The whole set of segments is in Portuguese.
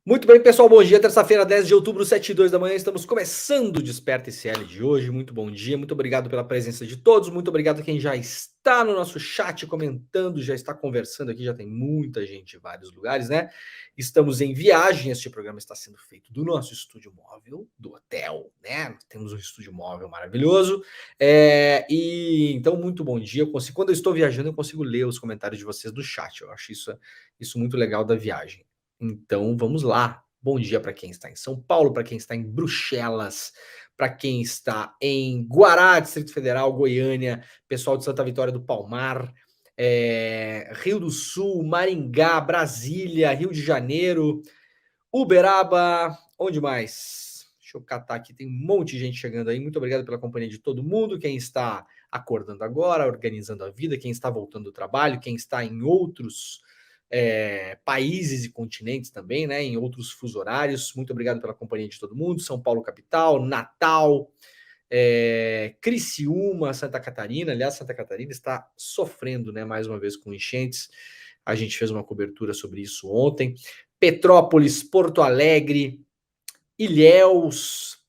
Muito bem, pessoal, bom dia. Terça-feira, 10 de outubro, 7h02 da manhã. Estamos começando o Desperta ICL de hoje. Muito bom dia, muito obrigado pela presença de todos. Muito obrigado a quem já está no nosso chat comentando, já está conversando aqui. Já tem muita gente em vários lugares, né? Estamos em viagem. Este programa está sendo feito do nosso estúdio móvel, do hotel, né? Nós temos um estúdio móvel maravilhoso. E então, muito bom dia. Quando eu estou viajando, eu consigo ler os comentários de vocês do chat. Eu acho isso muito legal da viagem. Então vamos lá. Bom dia para quem está em São Paulo, para quem está em Bruxelas, para quem está em Guará, Distrito Federal, Goiânia, pessoal de Santa Vitória do Palmar, Rio do Sul, Maringá, Brasília, Rio de Janeiro, Uberaba, onde mais? Deixa eu catar aqui, tem um monte de gente chegando aí. Muito obrigado pela companhia de todo mundo. Quem está acordando agora, organizando a vida, quem está voltando do trabalho, quem está em outros países e continentes também, né? Em outros fuso horários. Muito obrigado pela companhia de todo mundo. São Paulo, capital, Natal, Criciúma, Santa Catarina. Aliás, Santa Catarina está sofrendo, né? Mais uma vez com enchentes. A gente fez uma cobertura sobre isso ontem. Petrópolis, Porto Alegre, Ilhéus.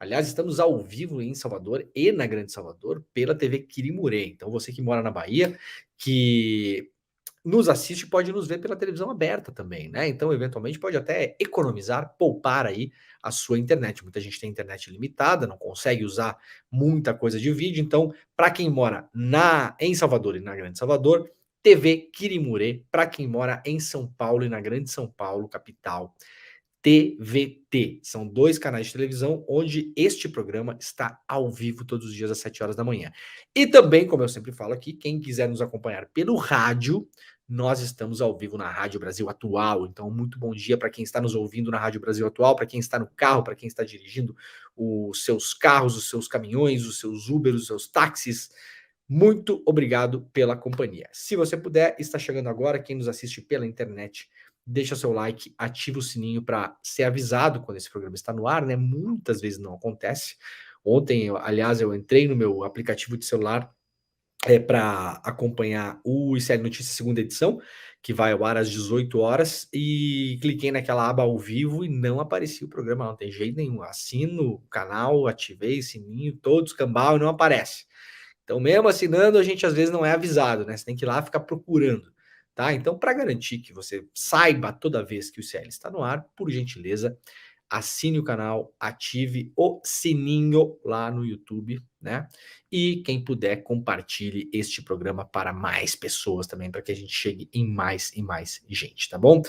Aliás, estamos ao vivo em Salvador e na Grande Salvador pela TV Quirimurê. Então, você que mora na Bahia, que nos assiste, pode nos ver pela televisão aberta também, né? Então, eventualmente, pode até economizar, poupar aí a sua internet. Muita gente tem internet limitada, não consegue usar muita coisa de vídeo. Então, para quem mora em Salvador e na Grande Salvador, TV Quirimurê. Para quem mora em São Paulo e na Grande São Paulo, capital, TVT. São 2 canais de televisão onde este programa está ao vivo todos os dias às 7 horas da manhã. E também, como eu sempre falo aqui, quem quiser nos acompanhar pelo rádio, nós estamos ao vivo na Rádio Brasil Atual. Então, muito bom dia para quem está nos ouvindo na Rádio Brasil Atual, para quem está no carro, para quem está dirigindo os seus carros, os seus caminhões, os seus Ubers, os seus táxis. Muito obrigado pela companhia. Se você puder, está chegando agora, quem nos assiste pela internet, deixa seu like, ativa o sininho para ser avisado quando esse programa está no ar, né? Muitas vezes não acontece. Ontem, aliás, eu entrei no meu aplicativo de celular para acompanhar o ICL Notícias segunda edição, que vai ao ar às 18 horas, e cliquei naquela aba ao vivo e não aparecia o programa, não tem jeito nenhum. Assino o canal, ativei o sininho, todo escambau e não aparece. Então, mesmo assinando, a gente às vezes não é avisado, né? Você tem que ir lá ficar procurando, tá? Então, para garantir que você saiba toda vez que o ICL está no ar, por gentileza, assine o canal, ative o sininho lá no YouTube, né? E quem puder, compartilhe este programa para mais pessoas também, para que a gente chegue em mais e mais gente, tá bom?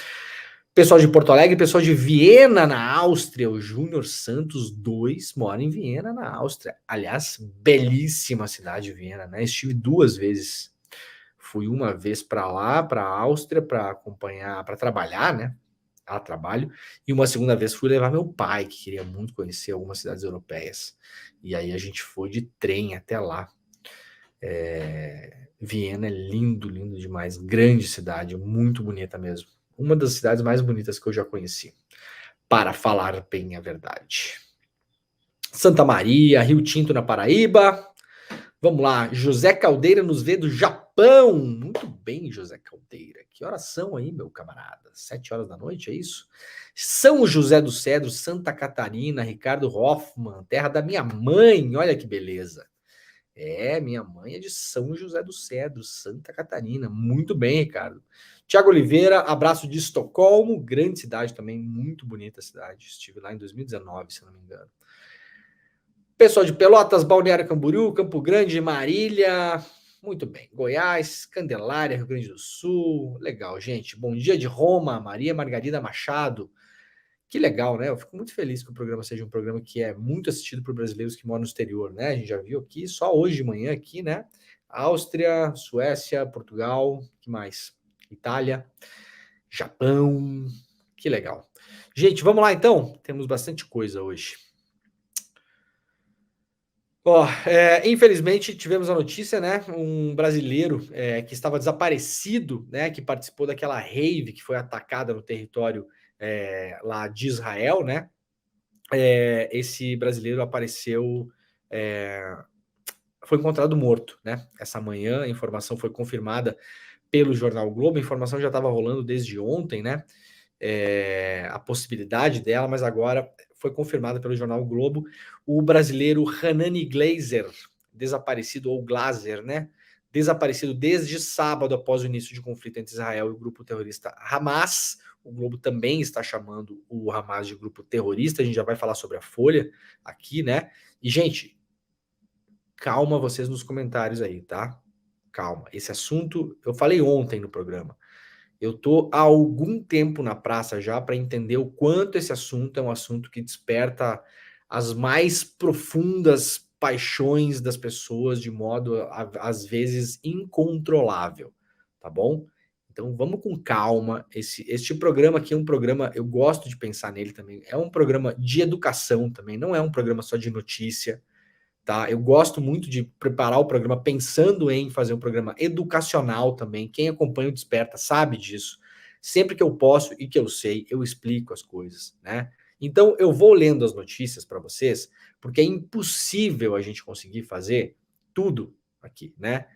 Pessoal de Porto Alegre, pessoal de Viena, na Áustria, o Júnior Santos 2 mora em Viena, na Áustria. Aliás, belíssima cidade, Viena, né? Estive 2 vezes. Fui uma vez para lá, para a Áustria, para acompanhar, para trabalhar, né? A trabalho. E uma segunda vez fui levar meu pai, que queria muito conhecer algumas cidades europeias. E aí a gente foi de trem até lá. Viena é lindo, lindo demais. Grande cidade, muito bonita mesmo. Uma das cidades mais bonitas que eu já conheci, para falar bem a verdade. Santa Maria, Rio Tinto na Paraíba. Vamos lá, José Caldeira nos vê do Japão. Muito bem, José Caldeira. Que horas são aí, meu camarada? 7 horas da noite, é isso? São José do Cedro, Santa Catarina, Ricardo Hoffman, terra da minha mãe. Olha que beleza. Minha mãe é de São José do Cedro, Santa Catarina. Muito bem, Ricardo. Tiago Oliveira, abraço de Estocolmo, grande cidade também, muito bonita cidade. Estive lá em 2019, se não me engano. Pessoal de Pelotas, Balneário Camboriú, Campo Grande, Marília. Muito bem. Goiás, Candelária, Rio Grande do Sul. Legal, gente. Bom dia de Roma, Maria Margarida Machado. Que legal, né? Eu fico muito feliz que o programa seja um programa que é muito assistido por brasileiros que moram no exterior, né? A gente já viu aqui, só hoje de manhã aqui, né? Áustria, Suécia, Portugal, que mais? Itália, Japão. Que legal. Gente, vamos lá então? Temos bastante coisa hoje. Infelizmente tivemos a notícia, né? Um brasileiro que estava desaparecido, né? Que participou daquela rave que foi atacada no território lá de Israel, né? Esse brasileiro apareceu, foi encontrado morto, né? Essa manhã a informação foi confirmada pelo jornal Globo, a informação já estava rolando desde ontem, né? a possibilidade dela, mas agora foi confirmada pelo jornal o Globo. O brasileiro Hanani Glazer, desaparecido, ou Glazer, né? Desaparecido desde sábado após o início de conflito entre Israel e o grupo terrorista Hamas. O Globo também está chamando o Hamas de grupo terrorista. A gente já vai falar sobre a Folha aqui, né? E, gente, calma vocês nos comentários aí, tá? Calma. Esse assunto, eu falei ontem no programa. Eu tô há algum tempo na praça já para entender o quanto esse assunto é um assunto que desperta as mais profundas paixões das pessoas de modo às vezes incontrolável, tá bom? Então vamos com calma. Este programa aqui é um programa, eu gosto de pensar nele também. É um programa de educação também, não é um programa só de notícia. Tá? Eu gosto muito de preparar o programa pensando em fazer um programa educacional também. Quem acompanha o Desperta sabe disso. Sempre que eu posso e que eu sei, eu explico as coisas, né? Então eu vou lendo as notícias para vocês, porque é impossível a gente conseguir fazer tudo aqui, né?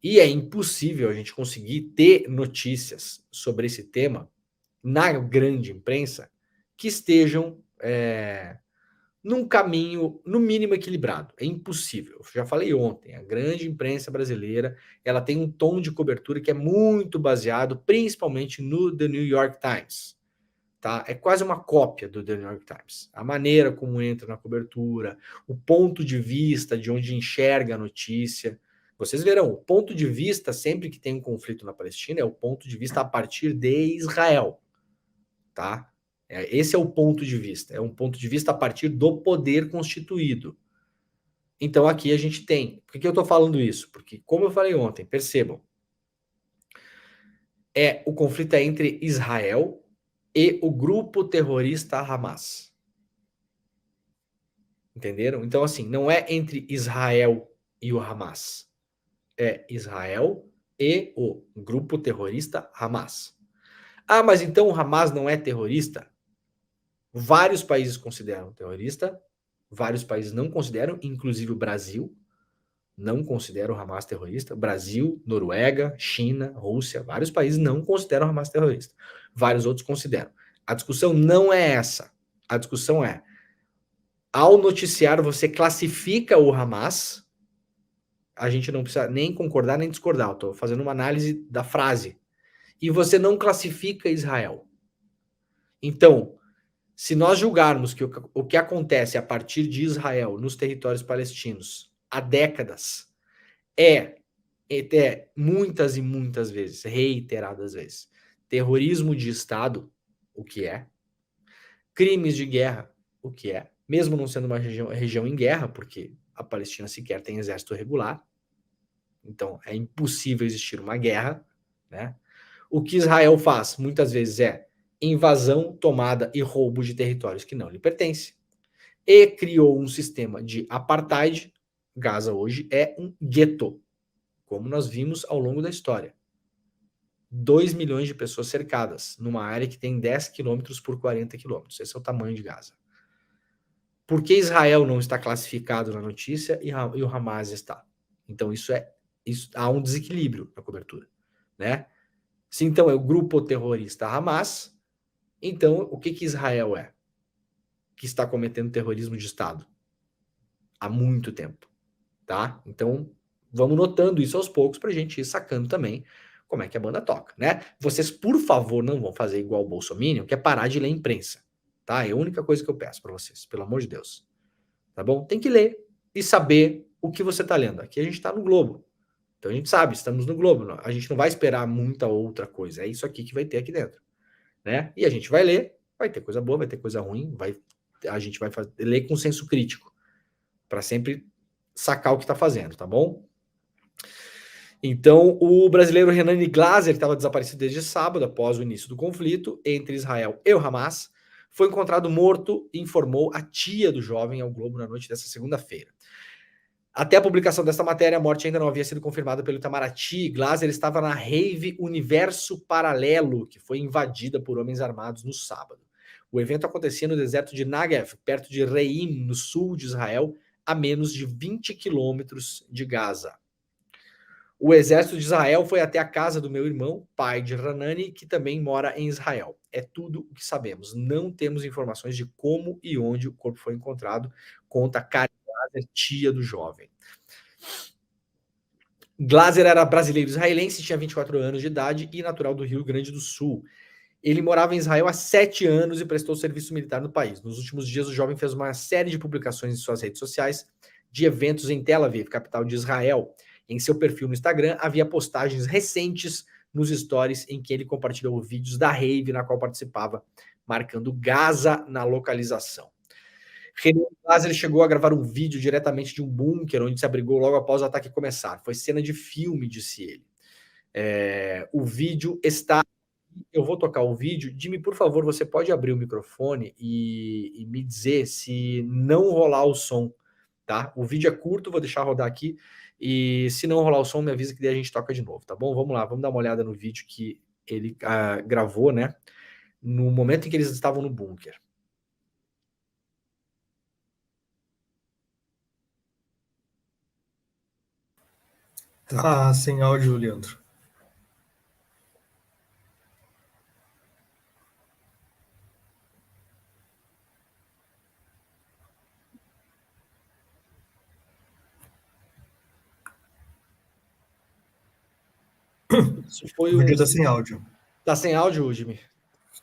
E é impossível a gente conseguir ter notícias sobre esse tema na grande imprensa que estejam num caminho, no mínimo, equilibrado. É impossível. Eu já falei ontem, a grande imprensa brasileira, ela tem um tom de cobertura que é muito baseado, principalmente no The New York Times. Tá? É quase uma cópia do The New York Times. A maneira como entra na cobertura, o ponto de vista de onde enxerga a notícia. Vocês verão, o ponto de vista, sempre que tem um conflito na Palestina, é o ponto de vista a partir de Israel. Tá? Esse é o ponto de vista. É um ponto de vista a partir do poder constituído. Então aqui a gente tem. Por que eu estou falando isso? Porque, como eu falei ontem, percebam, o conflito é entre Israel e o grupo terrorista Hamas. Entenderam? Então, assim, não é entre Israel e o Hamas. É Israel e o grupo terrorista Hamas. Ah, mas então o Hamas não é terrorista? Vários países consideram terrorista, vários países não consideram, inclusive o Brasil não considera o Hamas terrorista. Brasil, Noruega, China, Rússia, vários países não consideram o Hamas terrorista. Vários outros consideram. A discussão não é essa. A discussão é, ao noticiar, você classifica o Hamas, a gente não precisa nem concordar nem discordar, eu estou fazendo uma análise da frase, e você não classifica Israel. Então, se nós julgarmos que o que acontece a partir de Israel nos territórios palestinos há décadas é muitas e muitas vezes, reiteradas vezes, terrorismo de Estado, o que é, crimes de guerra, o que é, mesmo não sendo uma região em guerra, porque a Palestina sequer tem exército regular, então é impossível existir uma guerra, né? O que Israel faz muitas vezes é invasão, tomada e roubo de territórios que não lhe pertencem. E criou um sistema de apartheid. Gaza hoje é um gueto, como nós vimos ao longo da história. 2 milhões de pessoas cercadas numa área que tem 10 quilômetros por 40 quilômetros. Esse é o tamanho de Gaza. Por que Israel não está classificado na notícia e o Hamas está? Então há um desequilíbrio na cobertura, né? Se então é o grupo terrorista Hamas, então o que Israel é? Que está cometendo terrorismo de Estado há muito tempo, tá? Então vamos notando isso aos poucos para a gente ir sacando também como é que a banda toca, né? Vocês, por favor, não vão fazer igual o Bolsominion, que é parar de ler imprensa, tá? É a única coisa que eu peço para vocês, pelo amor de Deus, tá bom? Tem que ler e saber o que você tá lendo. Aqui a gente tá no Globo, então a gente sabe, estamos no Globo, a gente não vai esperar muita outra coisa, é isso aqui que vai ter aqui dentro, né? E a gente vai ler, vai ter coisa boa, vai ter coisa ruim, a gente vai ler com senso crítico, para sempre sacar o que tá fazendo, tá bom? Então, o brasileiro Renani Glaser, que estava desaparecido desde sábado, após o início do conflito entre Israel e o Hamas, foi encontrado morto, informou a tia do jovem ao Globo na noite desta segunda-feira. Até a publicação desta matéria, a morte ainda não havia sido confirmada pelo Itamaraty. Glaser estava na rave Universo Paralelo, que foi invadida por homens armados no sábado. O evento acontecia no deserto de Negev, perto de Reim, no sul de Israel, a menos de 20 quilômetros de Gaza. O exército de Israel foi até a casa do meu irmão, pai de Hanani, que também mora em Israel. É tudo o que sabemos. Não temos informações de como e onde o corpo foi encontrado, conta Karen Glaser, tia do jovem. Glaser era brasileiro israelense, tinha 24 anos de idade e natural do Rio Grande do Sul. Ele morava em Israel há 7 anos e prestou serviço militar no país. Nos últimos dias, o jovem fez uma série de publicações em suas redes sociais de eventos em Tel Aviv, capital de Israel. Em seu perfil no Instagram, havia postagens recentes nos stories em que ele compartilhou vídeos da rave na qual participava, marcando Gaza na localização. René Glaser chegou a gravar um vídeo diretamente de um bunker onde se abrigou logo após o ataque começar. Foi cena de filme, disse ele. O vídeo está... Eu vou tocar o vídeo. Jimmy, por favor, você pode abrir o microfone e me dizer se não rolar o som, tá? O vídeo é curto, vou deixar rodar aqui. E se não rolar o som, me avisa que daí a gente toca de novo, tá bom? Vamos lá, vamos dar uma olhada no vídeo que ele gravou, né? No momento em que eles estavam no bunker. Tá sem áudio, Leandro. Isso foi O vídeo tá sem áudio. Tá sem áudio, Jimmy?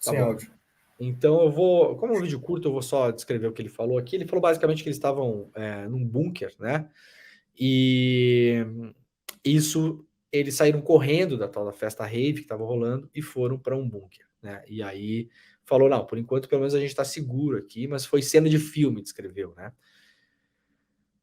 Tá Sem bom. áudio. Então eu vou, como é um vídeo curto, eu vou só descrever o que ele falou aqui. Ele falou basicamente que eles estavam num bunker, né? E isso, eles saíram correndo da tal da festa rave que estava rolando e foram para um bunker, né? E aí falou, não, por enquanto pelo menos a gente está seguro aqui, mas foi cena de filme, descreveu, né?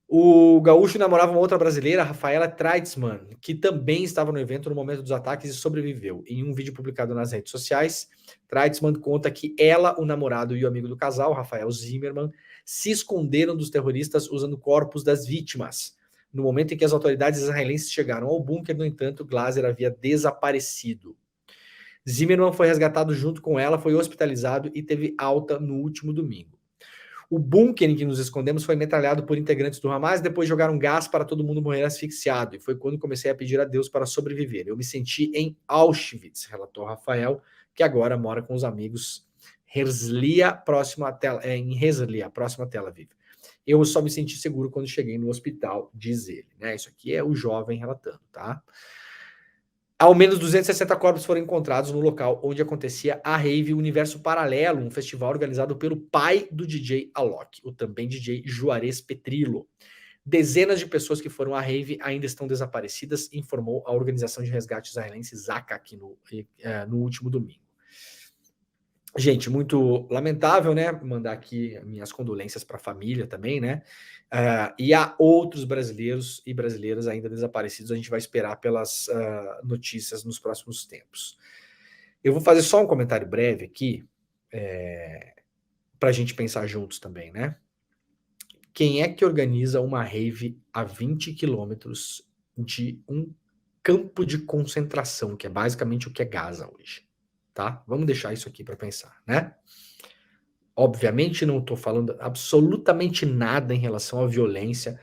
O gaúcho namorava uma outra brasileira, Rafaela Treitzmann, que também estava no evento no momento dos ataques e sobreviveu. Em um vídeo publicado nas redes sociais, Treitzmann conta que ela, o namorado e o amigo do casal, Rafael Zimmermann, se esconderam dos terroristas usando corpos das vítimas. No momento em que as autoridades israelenses chegaram ao bunker, no entanto, Glaser havia desaparecido. Zimmermann foi resgatado junto com ela, foi hospitalizado e teve alta no último domingo. O bunker em que nos escondemos foi metralhado por integrantes do Hamas, depois jogaram gás para todo mundo morrer asfixiado, e foi quando comecei a pedir a Deus para sobreviver. Eu me senti em Auschwitz, relatou Rafael, que agora mora com os amigos Herzliya, em Herzliya, próximo a Tel Aviv. Eu só me senti seguro quando cheguei no hospital, diz ele. Né? Isso aqui é o jovem relatando, tá? Ao menos 260 corpos foram encontrados no local onde acontecia a rave Universo Paralelo, um festival organizado pelo pai do DJ Alok, o também DJ Juarez Petrillo. Dezenas de pessoas que foram à rave ainda estão desaparecidas, informou a organização de resgate israelense Zaka aqui no último domingo. Gente, muito lamentável, né? Mandar aqui minhas condolências para a família também, né? E há outros brasileiros e brasileiras ainda desaparecidos. A gente vai esperar pelas notícias nos próximos tempos. Eu vou fazer só um comentário breve aqui, para a gente pensar juntos também, né? Quem é que organiza uma rave a 20 quilômetros de um campo de concentração, que é basicamente o que é Gaza hoje? Tá? Vamos deixar isso aqui para pensar, né? Obviamente não estou falando absolutamente nada em relação à violência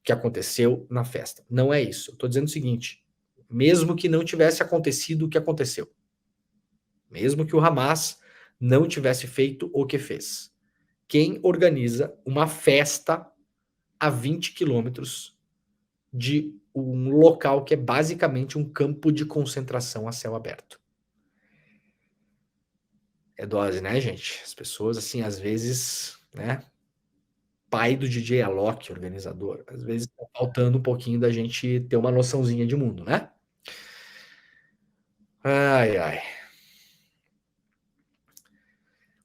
que aconteceu na festa. Não é isso. Estou dizendo o seguinte, mesmo que não tivesse acontecido o que aconteceu, mesmo que o Hamas não tivesse feito o que fez, quem organiza uma festa a 20 quilômetros de um local que é basicamente um campo de concentração a céu aberto? É dose, né, gente? As pessoas, assim, às vezes, né? Pai do DJ Alok, organizador, às vezes tá faltando um pouquinho da gente ter uma noçãozinha de mundo, né? Ai, ai.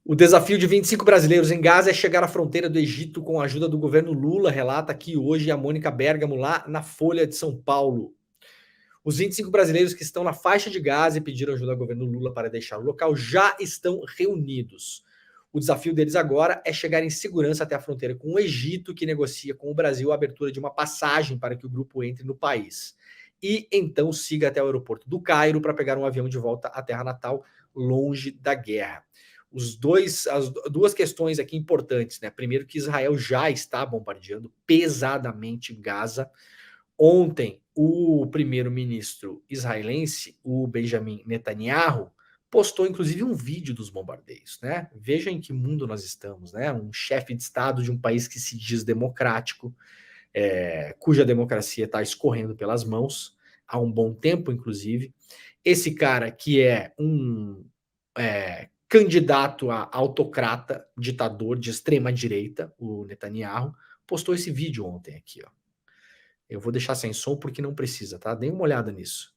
O desafio de 25 brasileiros em Gaza é chegar à fronteira do Egito com a ajuda do governo Lula, relata aqui hoje a Mônica Bergamo, lá na Folha de São Paulo. Os 25 brasileiros que estão na faixa de Gaza e pediram ajuda ao governo Lula para deixar o local já estão reunidos. O desafio deles agora é chegar em segurança até a fronteira com o Egito, que negocia com o Brasil a abertura de uma passagem para que o grupo entre no país. E então siga até o aeroporto do Cairo para pegar um avião de volta à terra natal, longe da guerra. As duas questões aqui importantes, né? Primeiro, que Israel já está bombardeando pesadamente Gaza. Ontem, o primeiro-ministro israelense, o Benjamin Netanyahu, postou inclusive um vídeo dos bombardeios, né? Veja em que mundo nós estamos, né? Um chefe de Estado de um país que se diz democrático, cuja democracia está escorrendo pelas mãos há um bom tempo, inclusive. Esse cara que é um candidato a autocrata, ditador de extrema direita, o Netanyahu, postou esse vídeo ontem aqui, ó. Eu vou deixar sem som porque não precisa, tá? Dê uma olhada nisso.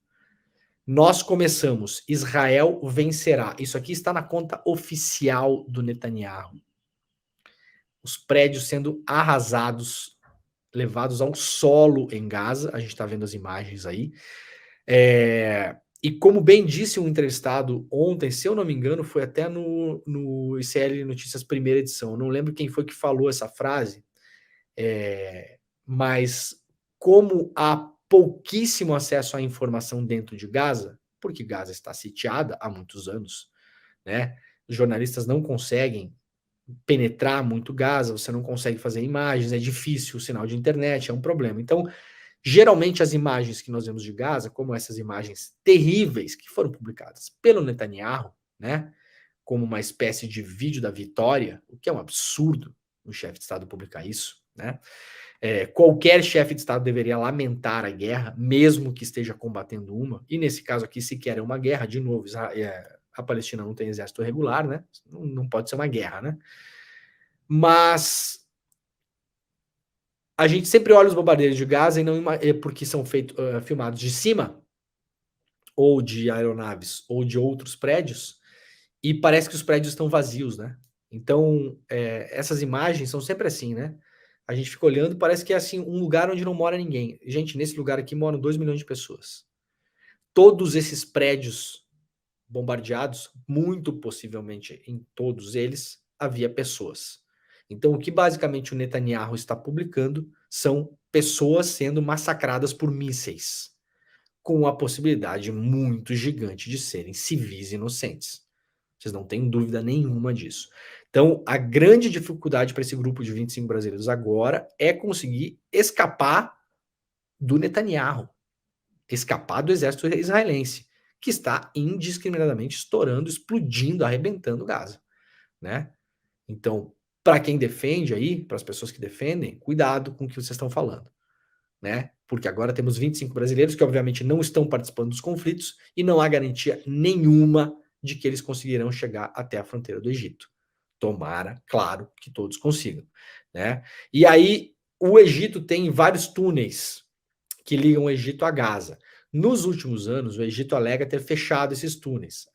Nós começamos, Israel vencerá. Isso aqui está na conta oficial do Netanyahu. Os prédios sendo arrasados, levados ao solo em Gaza. A gente está vendo as imagens aí. E como bem disse um entrevistado ontem, se eu não me engano, foi até no ICL Notícias primeira edição. Eu não lembro quem foi que falou essa frase, mas como há pouquíssimo acesso à informação dentro de Gaza, porque Gaza está sitiada há muitos anos, né? Os jornalistas não conseguem penetrar muito Gaza, você não consegue fazer imagens, é difícil, o sinal de internet é um problema. Então, geralmente as imagens que nós vemos de Gaza, como essas imagens terríveis que foram publicadas pelo Netanyahu, né, como uma espécie de vídeo da vitória, o que é um absurdo um chefe de Estado publicar isso, né? Qualquer chefe de Estado deveria lamentar a guerra, mesmo que esteja combatendo uma, e nesse caso aqui sequer é uma guerra, de novo, a Palestina não tem exército regular, né? Não pode ser uma guerra, né? Mas a gente sempre olha os bombardeiros de Gaza e não porque são filmados de cima, ou de aeronaves, ou de outros prédios, e parece que os prédios estão vazios, né? Então, essas imagens são sempre assim, né? A gente fica olhando, parece que é assim, um lugar onde não mora ninguém. Gente, nesse lugar aqui moram 2 milhões de pessoas. Todos esses prédios bombardeados, muito possivelmente em todos eles, havia pessoas. Então, o que basicamente o Netanyahu está publicando são pessoas sendo massacradas por mísseis, com a possibilidade muito gigante de serem civis inocentes. Vocês não têm dúvida nenhuma disso. Então, a grande dificuldade para esse grupo de 25 brasileiros agora é conseguir escapar do Netanyahu, escapar do exército israelense, que está indiscriminadamente estourando, explodindo, arrebentando Gaza, né? Então, para quem defende aí, para as pessoas que defendem, cuidado com o que vocês estão falando, né? Porque agora temos 25 brasileiros que obviamente não estão participando dos conflitos e não há garantia nenhuma de que eles conseguirão chegar até a fronteira do Egito. Tomara, claro, que todos consigam, né? E aí o Egito tem vários túneis que ligam o Egito a Gaza. Nos últimos anos, o Egito alega ter fechado esses túneis.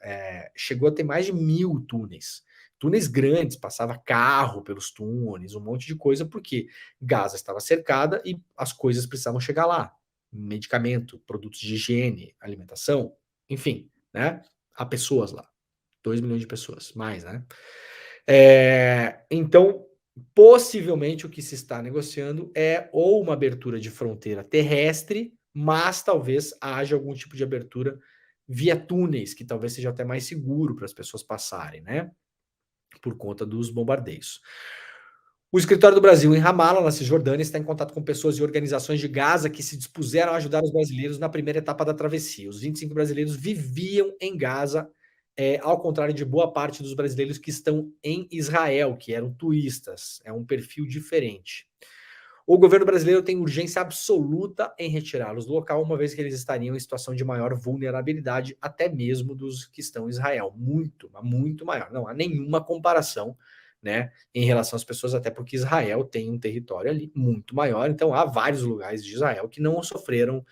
Chegou a ter mais de 1.000 túneis. Túneis grandes, passava carro pelos túneis, um monte de coisa, porque Gaza estava cercada e as coisas precisavam chegar lá. Medicamento, produtos de higiene, alimentação, enfim, né? Há pessoas lá. 2 milhões de pessoas, mais, né? Então, possivelmente o que se está negociando é ou uma abertura de fronteira terrestre, mas talvez haja algum tipo de abertura via túneis, que talvez seja até mais seguro para as pessoas passarem, né? Por conta dos bombardeios. O escritório do Brasil em Ramallah, na Cisjordânia, está em contato com pessoas e organizações de Gaza que se dispuseram a ajudar os brasileiros na primeira etapa da travessia. Os 25 brasileiros viviam em Gaza, ao contrário de boa parte dos brasileiros que estão em Israel, que eram turistas. É um perfil diferente. O governo brasileiro tem urgência absoluta em retirá-los do local, uma vez que eles estariam em situação de maior vulnerabilidade, até mesmo dos que estão em Israel. Muito, muito maior. Não há nenhuma comparação, né, em relação às pessoas, até porque Israel tem um território ali muito maior, então há vários lugares de Israel que não sofreram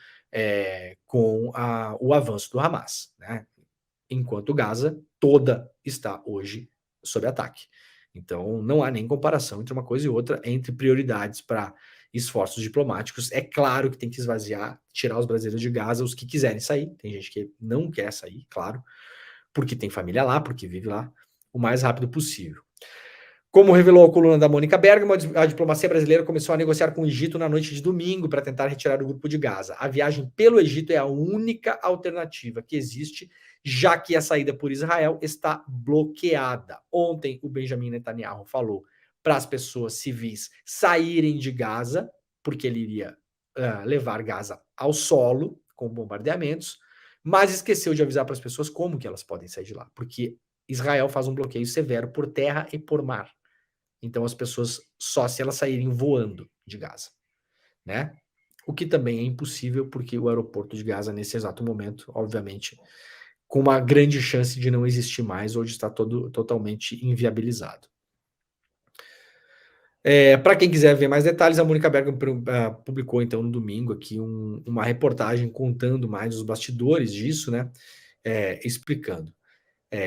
com o avanço do Hamas, né? Enquanto Gaza toda está hoje sob ataque. Então, não há nem comparação entre uma coisa e outra, entre prioridades para esforços diplomáticos. É claro que tem que esvaziar, tirar os brasileiros de Gaza, os que quiserem sair. Tem gente que não quer sair, claro, porque tem família lá, porque vive lá, o mais rápido possível. Como revelou a coluna da Mônica Bergamo, a diplomacia brasileira começou a negociar com o Egito na noite de domingo para tentar retirar o grupo de Gaza. A viagem pelo Egito é a única alternativa que existe, já que a saída por Israel está bloqueada. Ontem, o Benjamin Netanyahu falou para as pessoas civis saírem de Gaza, porque ele iria levar Gaza ao solo com bombardeamentos, mas esqueceu de avisar para as pessoas como que elas podem sair de lá, porque Israel faz um bloqueio severo por terra e por mar. Então as pessoas só se elas saírem voando de Gaza, né? O que também é impossível porque o aeroporto de Gaza nesse exato momento, obviamente, com uma grande chance de não existir mais ou de estar totalmente inviabilizado. Para quem quiser ver mais detalhes, a Mônica Bergamo publicou então no domingo aqui uma reportagem contando mais os bastidores disso, né? Explicando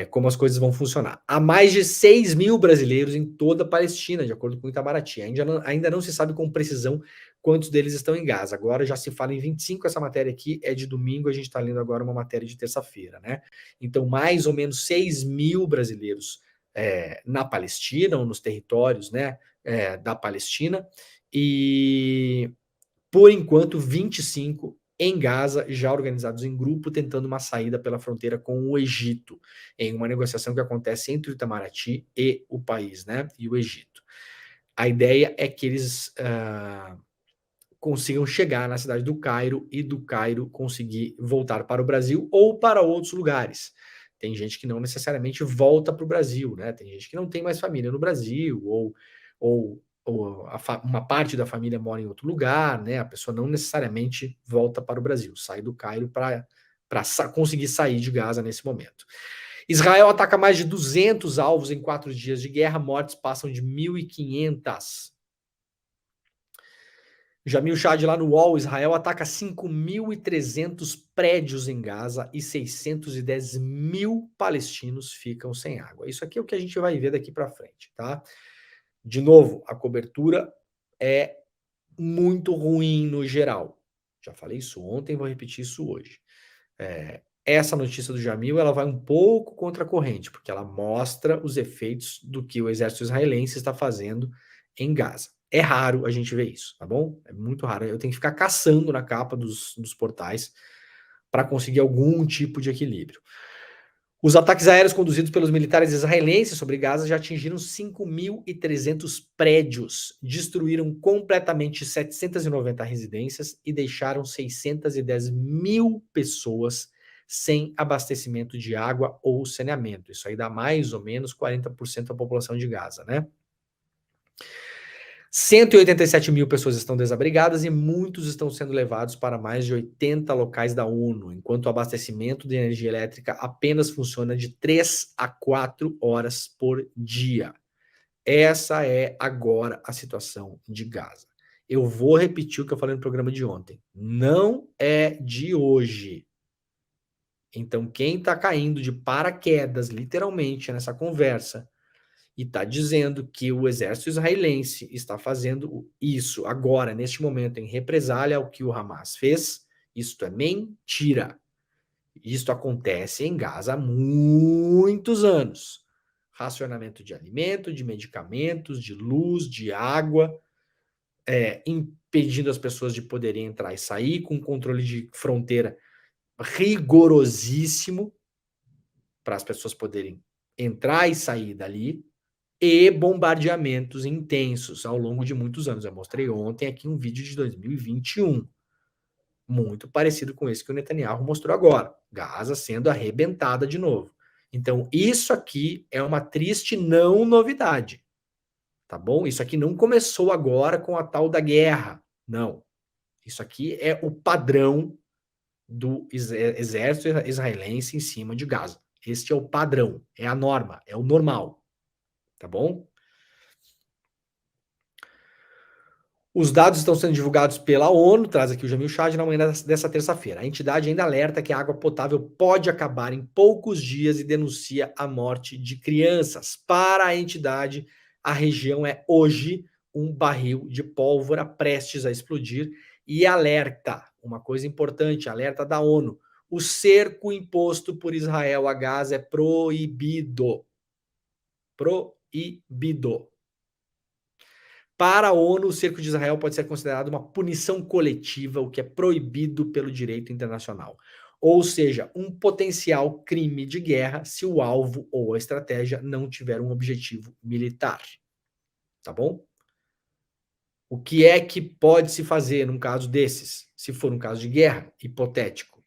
como as coisas vão funcionar. Há mais de 6 mil brasileiros em toda a Palestina, de acordo com o Itamaraty. Ainda não se sabe com precisão quantos deles estão em Gaza. Agora já se fala em 25, essa matéria aqui é de domingo, a gente está lendo agora uma matéria de terça-feira, né? Então, mais ou menos 6 mil brasileiros na Palestina, ou nos territórios, né, da Palestina, e por enquanto 25 em Gaza, já organizados em grupo, tentando uma saída pela fronteira com o Egito, em uma negociação que acontece entre o Itamaraty e o país, né, e o Egito. A ideia é que eles consigam chegar na cidade do Cairo e do Cairo conseguir voltar para o Brasil ou para outros lugares. Tem gente que não necessariamente volta para o Brasil, né? Tem gente que não tem mais família no Brasil, ou uma parte da família mora em outro lugar, né? A pessoa não necessariamente volta para o Brasil, sai do Cairo para conseguir sair de Gaza nesse momento. Israel ataca mais de 200 alvos em 4 dias de guerra, mortes passam de 1.500. Jamil Chad lá no UOL, Israel ataca 5.300 prédios em Gaza e 610 mil palestinos ficam sem água. Isso aqui é o que a gente vai ver daqui para frente, tá? De novo, a cobertura é muito ruim no geral. Já falei isso ontem, vou repetir isso hoje. Essa notícia do Jamil, ela vai um pouco contra a corrente, porque ela mostra os efeitos do que o exército israelense está fazendo em Gaza. É raro a gente ver isso, tá bom? É muito raro. Eu tenho que ficar caçando na capa dos portais para conseguir algum tipo de equilíbrio. Os ataques aéreos conduzidos pelos militares israelenses sobre Gaza já atingiram 5.300 prédios, destruíram completamente 790 residências e deixaram 610 mil pessoas sem abastecimento de água ou saneamento. Isso aí dá mais ou menos 40% da população de Gaza, né? 187 mil pessoas estão desabrigadas e muitos estão sendo levados para mais de 80 locais da ONU, enquanto o abastecimento de energia elétrica apenas funciona de 3 a 4 horas por dia. Essa é agora a situação de Gaza. Eu vou repetir o que eu falei no programa de ontem. Não é de hoje. Então, quem está caindo de paraquedas, literalmente, nessa conversa, e está dizendo que o exército israelense está fazendo isso agora, neste momento, em represália ao que o Hamas fez, isto é mentira. Isto acontece em Gaza há muitos anos. Racionamento de alimento, de medicamentos, de luz, de água, impedindo as pessoas de poderem entrar e sair, com controle de fronteira rigorosíssimo, para as pessoas poderem entrar e sair dali, e bombardeamentos intensos ao longo de muitos anos. Eu mostrei ontem aqui um vídeo de 2021, muito parecido com esse que o Netanyahu mostrou agora. Gaza sendo arrebentada de novo. Então, isso aqui é uma triste não novidade, tá bom? Isso aqui não começou agora com a tal da guerra, não. Isso aqui é o padrão do exército israelense em cima de Gaza. Este é o padrão, é a norma, é o normal, tá bom? Os dados estão sendo divulgados pela ONU, traz aqui o Jamil Chad, na manhã dessa terça-feira. A entidade ainda alerta que a água potável pode acabar em poucos dias e denuncia a morte de crianças. Para a entidade, a região é hoje um barril de pólvora prestes a explodir e alerta, uma coisa importante, alerta da ONU, o cerco imposto por Israel a Gaza é proibido. Proibido. Para a ONU, o cerco de Israel pode ser considerado uma punição coletiva, o que é proibido pelo direito internacional. Ou seja, um potencial crime de guerra se o alvo ou a estratégia não tiver um objetivo militar. Tá bom? O que é que pode se fazer num caso desses? Se for um caso de guerra, hipotético,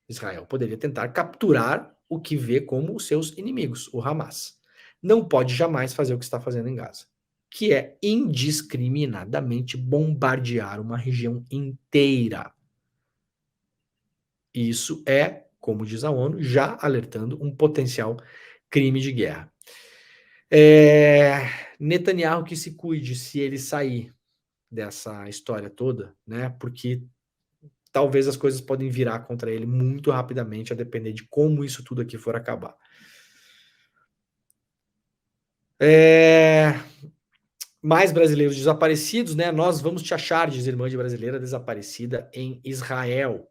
Israel poderia tentar capturar o que vê como os seus inimigos, o Hamas. Não pode jamais fazer o que está fazendo em Gaza, que é indiscriminadamente bombardear uma região inteira. Isso é, como diz a ONU, já alertando um potencial crime de guerra. Netanyahu que se cuide se ele sair dessa história toda, né? Porque talvez as coisas podem virar contra ele muito rapidamente, a depender de como isso tudo aqui for acabar. Mais brasileiros desaparecidos, né? Nós vamos te achar, diz irmã de brasileira desaparecida em Israel.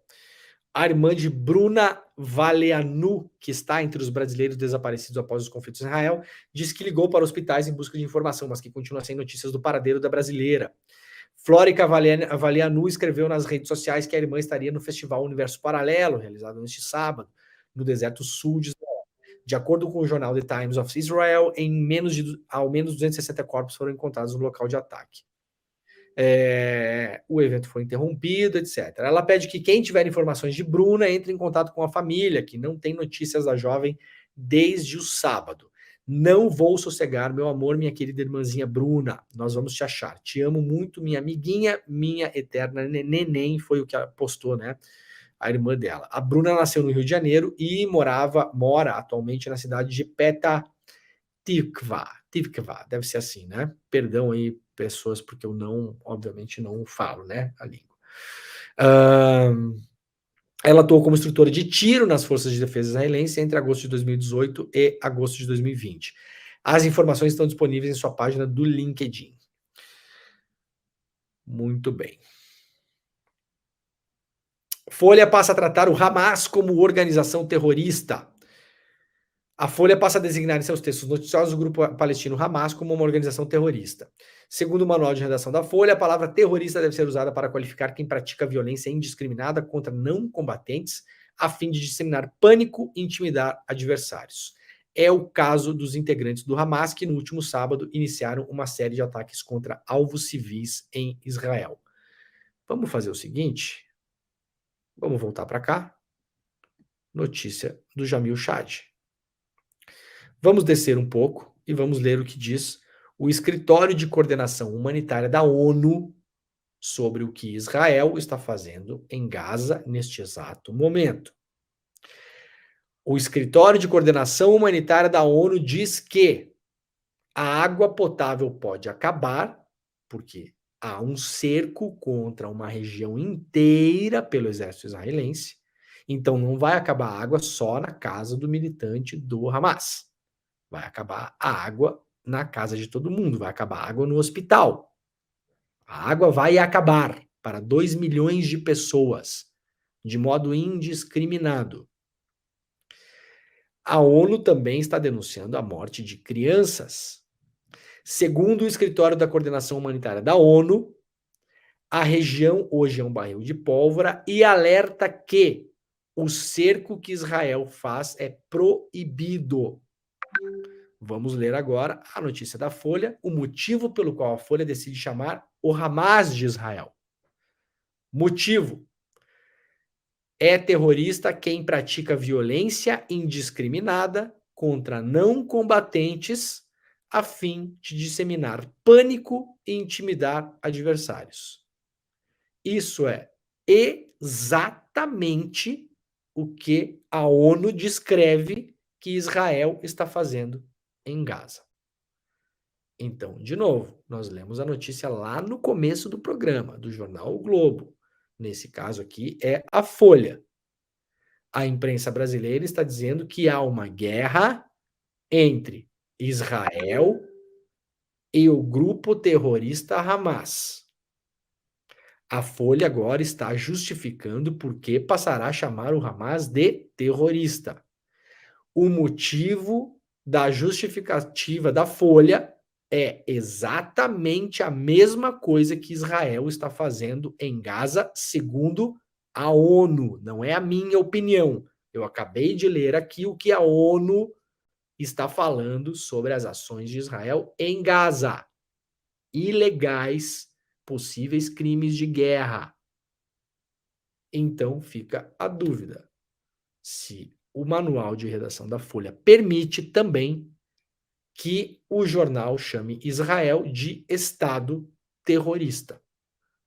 A irmã de Bruna Valeanu, que está entre os brasileiros desaparecidos após os conflitos em Israel, disse que ligou para hospitais em busca de informação, mas que continua sem notícias do paradeiro da brasileira. Flórica Valeanu escreveu nas redes sociais que a irmã estaria no Festival Universo Paralelo, realizado neste sábado, no deserto sul de Israel. De acordo com o jornal The Times of Israel, ao menos 260 corpos foram encontrados no local de ataque. O evento foi interrompido, etc. Ela pede que quem tiver informações de Bruna entre em contato com a família, que não tem notícias da jovem desde o sábado. Não vou sossegar, meu amor, minha querida irmãzinha Bruna. Nós vamos te achar. Te amo muito, minha amiguinha, minha eterna neném, foi o que ela postou, né? A irmã dela. A Bruna nasceu no Rio de Janeiro e mora atualmente na cidade de Petah Tikva, deve ser assim, né? Perdão aí, pessoas, porque eu obviamente não falo, né, a língua. Ela atuou como instrutora de tiro nas Forças de Defesa israelenses entre agosto de 2018 e agosto de 2020. As informações estão disponíveis em sua página do LinkedIn. Muito bem. Folha passa a tratar o Hamas como organização terrorista. A Folha passa a designar em seus textos noticiosos o grupo palestino Hamas como uma organização terrorista. Segundo o manual de redação da Folha, a palavra terrorista deve ser usada para qualificar quem pratica violência indiscriminada contra não combatentes, a fim de disseminar pânico e intimidar adversários. É o caso dos integrantes do Hamas, que no último sábado iniciaram uma série de ataques contra alvos civis em Israel. Vamos fazer o seguinte? Vamos voltar para cá. Notícia do Jamil Chad. Vamos descer um pouco e vamos ler o que diz o Escritório de Coordenação Humanitária da ONU sobre o que Israel está fazendo em Gaza neste exato momento. O Escritório de Coordenação Humanitária da ONU diz que a água potável pode acabar, porque há um cerco contra uma região inteira pelo exército israelense, então não vai acabar a água só na casa do militante do Hamas. Vai acabar a água na casa de todo mundo, vai acabar a água no hospital. A água vai acabar para 2 milhões de pessoas, de modo indiscriminado. A ONU também está denunciando a morte de crianças. Segundo o Escritório da Coordenação Humanitária da ONU, a região hoje é um barril de pólvora e alerta que o cerco que Israel faz é proibido. Vamos ler agora a notícia da Folha, o motivo pelo qual a Folha decide chamar o Hamas de Israel. Motivo: é terrorista quem pratica violência indiscriminada contra não combatentes a fim de disseminar pânico e intimidar adversários. Isso é exatamente o que a ONU descreve que Israel está fazendo em Gaza. Então, de novo, nós lemos a notícia lá no começo do programa, do jornal O Globo. Nesse caso aqui é a Folha. A imprensa brasileira está dizendo que há uma guerra entre Israel e o grupo terrorista Hamas. A Folha agora está justificando por que passará a chamar o Hamas de terrorista. O motivo da justificativa da Folha é exatamente a mesma coisa que Israel está fazendo em Gaza, segundo a ONU. Não é a minha opinião. Eu acabei de ler aqui o que a ONU está falando sobre as ações de Israel em Gaza. ilegais, possíveis crimes de guerra. Então fica a dúvida se o manual de redação da Folha permite também que o jornal chame Israel de Estado terrorista.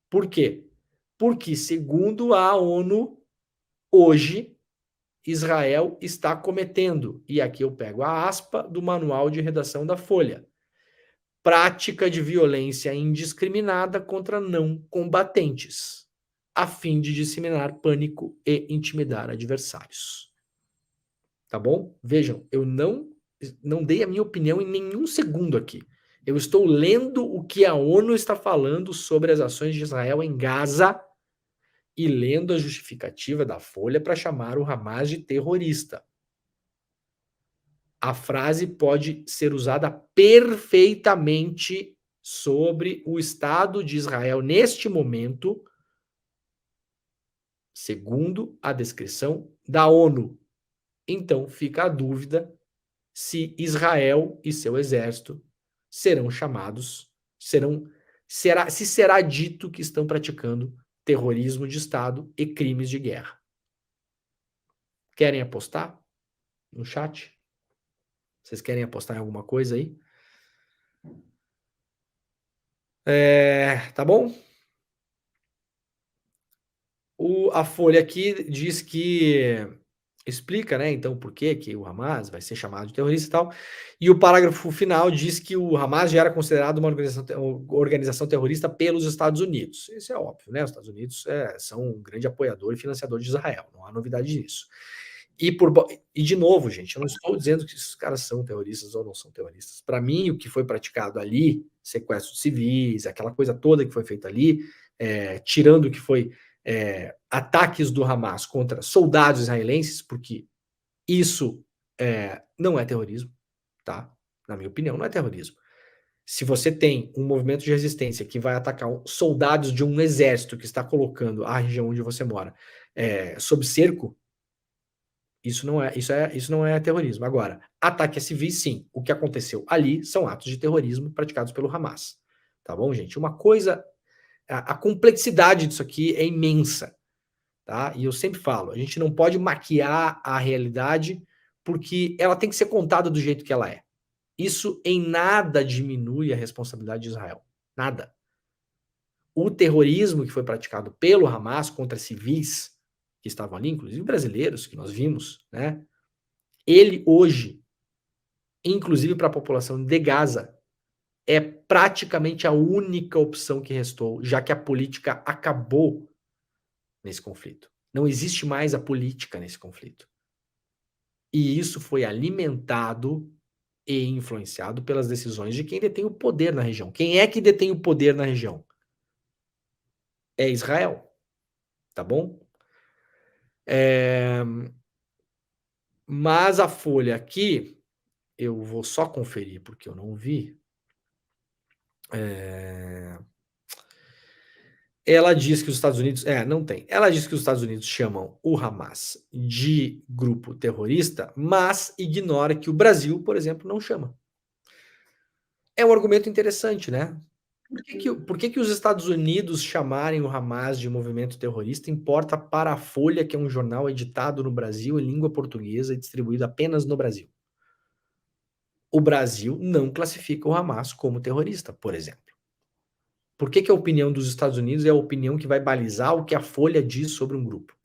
Por quê? Porque, segundo a ONU, hoje Israel está cometendo, e aqui eu pego a aspa do manual de redação da Folha, prática de violência indiscriminada contra não combatentes, a fim de disseminar pânico e intimidar adversários. Tá bom? Vejam, eu não dei a minha opinião em nenhum segundo aqui. Eu estou lendo o que a ONU está falando sobre as ações de Israel em Gaza e lendo a justificativa da Folha para chamar o Hamas de terrorista. A frase pode ser usada perfeitamente sobre o Estado de Israel neste momento, segundo a descrição da ONU. Então fica a dúvida se Israel e seu exército serão chamados, se será dito que estão praticando terrorismo de Estado e crimes de guerra. Querem apostar no chat? Vocês querem apostar em alguma coisa aí? Tá bom? A Folha aqui diz que explica, né, então, por que o Hamas vai ser chamado de terrorista e tal. E o parágrafo final diz que o Hamas já era considerado uma organização terrorista pelos Estados Unidos. Isso é óbvio, né? Os Estados Unidos são um grande apoiador e financiador de Israel. Não há novidade nisso. E de novo, gente, eu não estou dizendo que esses caras são terroristas ou não são terroristas. Para mim, o que foi praticado ali, sequestros civis, aquela coisa toda que foi feita ali, tirando o que foi ataques do Hamas contra soldados israelenses, porque isso não é terrorismo, tá? Na minha opinião, não é terrorismo. Se você tem um movimento de resistência que vai atacar soldados de um exército que está colocando a região onde você mora sob cerco, isso não é terrorismo. Agora, ataque a civis, sim. O que aconteceu ali são atos de terrorismo praticados pelo Hamas. Tá bom, gente? Uma coisa... A complexidade disso aqui é imensa. Tá? E eu sempre falo, a gente não pode maquiar a realidade porque ela tem que ser contada do jeito que ela é. Isso em nada diminui a responsabilidade de Israel. Nada. O terrorismo que foi praticado pelo Hamas contra civis que estavam ali, inclusive brasileiros, que nós vimos, né? Ele hoje, inclusive para a população de Gaza, é praticamente a única opção que restou, já que a política acabou nesse conflito. Não existe mais a política nesse conflito. E isso foi alimentado e influenciado pelas decisões de quem detém o poder na região. Quem é que detém o poder na região? É Israel. Tá bom? Mas a Folha aqui, eu vou só conferir porque eu não vi. Ela diz que os Estados Unidos... não tem. Ela diz que os Estados Unidos chamam o Hamas de grupo terrorista, mas ignora que o Brasil, por exemplo, não chama. É um argumento interessante, né? Por que os Estados Unidos chamarem o Hamas de movimento terrorista importa para a Folha, que é um jornal editado no Brasil em língua portuguesa e distribuído apenas no Brasil? O Brasil não classifica o Hamas como terrorista, por exemplo. Por que a opinião dos Estados Unidos é a opinião que vai balizar o que a Folha diz sobre um grupo?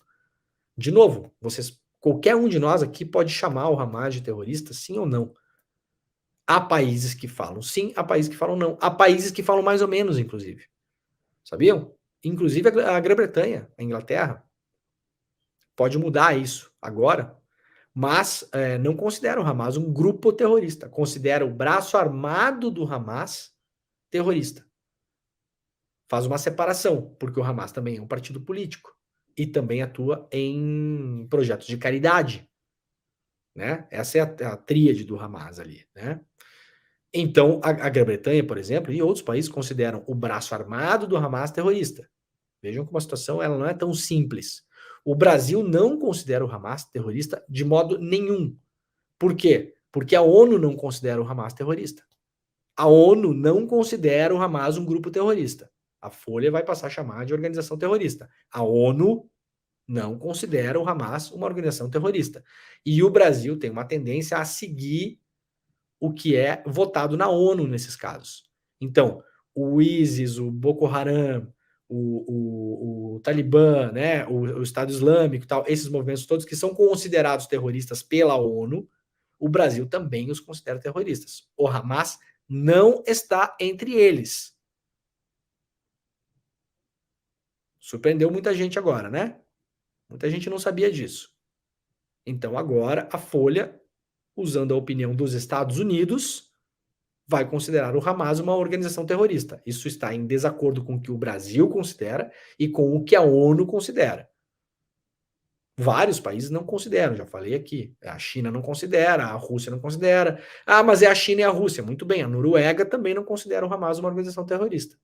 De novo, qualquer um de nós aqui pode chamar o Hamas de terrorista, sim ou não. Há países que falam sim, há países que falam não. Há países que falam mais ou menos, inclusive. Sabiam? Inclusive a Grã-Bretanha, a Inglaterra. Pode mudar isso agora, mas não considera o Hamas um grupo terrorista. Considera o braço armado do Hamas terrorista. Faz uma separação, porque o Hamas também é um partido político e também atua em projetos de caridade. Né? Essa é a tríade do Hamas ali. Né? Então, a Grã-Bretanha, por exemplo, e outros países consideram o braço armado do Hamas terrorista. Vejam como a situação ela não é tão simples. O Brasil não considera o Hamas terrorista de modo nenhum. Por quê? Porque a ONU não considera o Hamas terrorista. A ONU não considera o Hamas um grupo terrorista. A Folha vai passar a chamar de organização terrorista. A ONU não considera o Hamas uma organização terrorista. E o Brasil tem uma tendência a seguir o que é votado na ONU nesses casos. Então, o ISIS, o Boko Haram, o Talibã, né, o Estado Islâmico e tal, esses movimentos todos que são considerados terroristas pela ONU, o Brasil também os considera terroristas. O Hamas não está entre eles. Surpreendeu muita gente agora, né? Muita gente não sabia disso. Então agora a Folha, usando a opinião dos Estados Unidos, vai considerar o Hamas uma organização terrorista. Isso está em desacordo com o que o Brasil considera e com o que a ONU considera. Vários países não consideram, já falei aqui. A China não considera, a Rússia não considera. Ah, mas é a China e a Rússia. Muito bem, a Noruega também não considera o Hamas uma organização terrorista.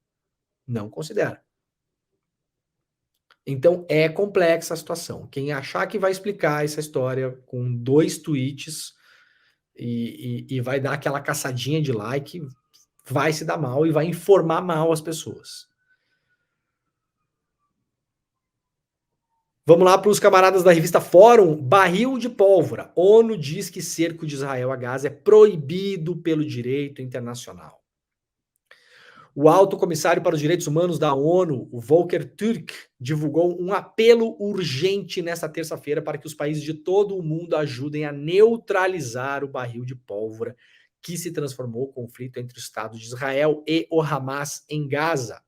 Não considera. Então é complexa a situação. Quem achar que vai explicar essa história com 2 tweets e vai dar aquela caçadinha de like, vai se dar mal e vai informar mal as pessoas. Vamos lá para os camaradas da revista Fórum. Barril de pólvora. ONU diz que cerco de Israel a Gaza é proibido pelo direito internacional. O alto comissário para os direitos humanos da ONU, o Volker Türk, divulgou um apelo urgente nesta terça-feira para que os países de todo o mundo ajudem a neutralizar o barril de pólvora que se transformou o conflito entre o Estado de Israel e o Hamas em Gaza.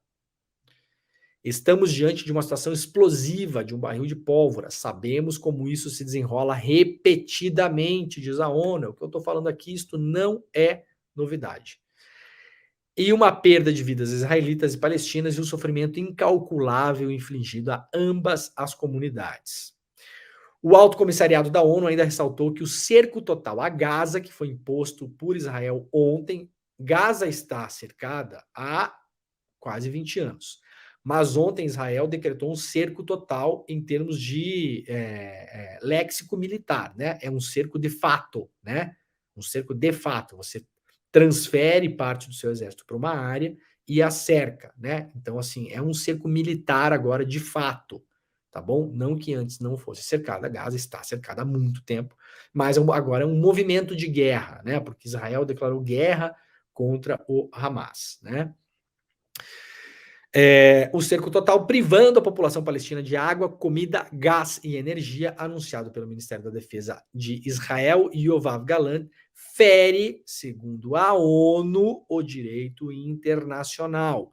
Estamos diante de uma situação explosiva de um barril de pólvora. Sabemos como isso se desenrola repetidamente, diz a ONU. O que eu estou falando aqui, isto não é novidade. E uma perda de vidas israelitas e palestinas e um sofrimento incalculável infligido a ambas as comunidades. O Alto Comissariado da ONU ainda ressaltou que o cerco total a Gaza, que foi imposto por Israel ontem, Gaza está cercada há quase 20 anos. Mas ontem Israel decretou um cerco total em termos de léxico militar, né? É um cerco de fato, né? Um cerco de fato. Você transfere parte do seu exército para uma área e a cerca, né? Então, assim, é um cerco militar agora de fato, tá bom? Não que antes não fosse cercada, Gaza está cercada há muito tempo, mas agora é um movimento de guerra, né? Porque Israel declarou guerra contra o Hamas, né? O cerco total privando a população palestina de água, comida, gás e energia, anunciado pelo Ministério da Defesa de Israel, Yoav Gallant, fere, segundo a ONU, o direito internacional.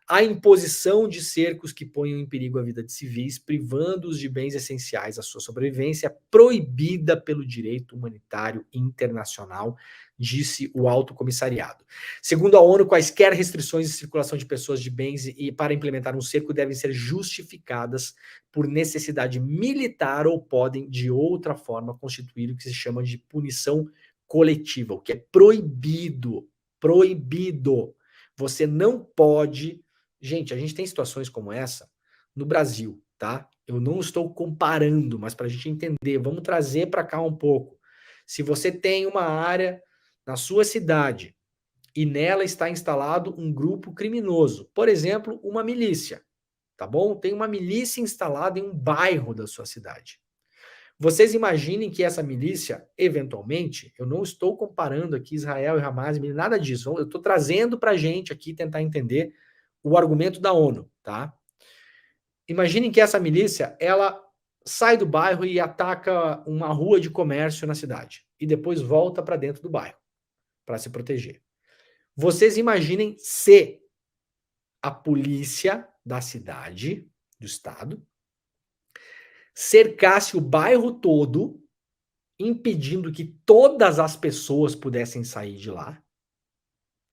A imposição de cercos que ponham em perigo a vida de civis, privando-os de bens essenciais à sua sobrevivência, é proibida pelo direito humanitário internacional, disse o Alto Comissariado. Segundo a ONU, quaisquer restrições de circulação de pessoas, de bens e para implementar um cerco devem ser justificadas por necessidade militar ou podem, de outra forma, constituir o que se chama de punição coletiva, o que é proibido. Proibido. Você não pode... Gente, a gente tem situações como essa no Brasil, tá? Eu não estou comparando, mas para a gente entender, vamos trazer para cá um pouco. Se você tem uma área na sua cidade e nela está instalado um grupo criminoso, por exemplo, uma milícia, tá bom? Tem uma milícia instalada em um bairro da sua cidade. Vocês imaginem que essa milícia, eventualmente, eu não estou comparando aqui Israel e Hamas, nada disso, eu estou trazendo para a gente aqui tentar entender o argumento da ONU, tá? Imaginem que essa milícia, ela sai do bairro e ataca uma rua de comércio na cidade e depois volta para dentro do bairro para se proteger. Vocês imaginem se a polícia da cidade, do estado, cercasse o bairro todo, impedindo que todas as pessoas pudessem sair de lá,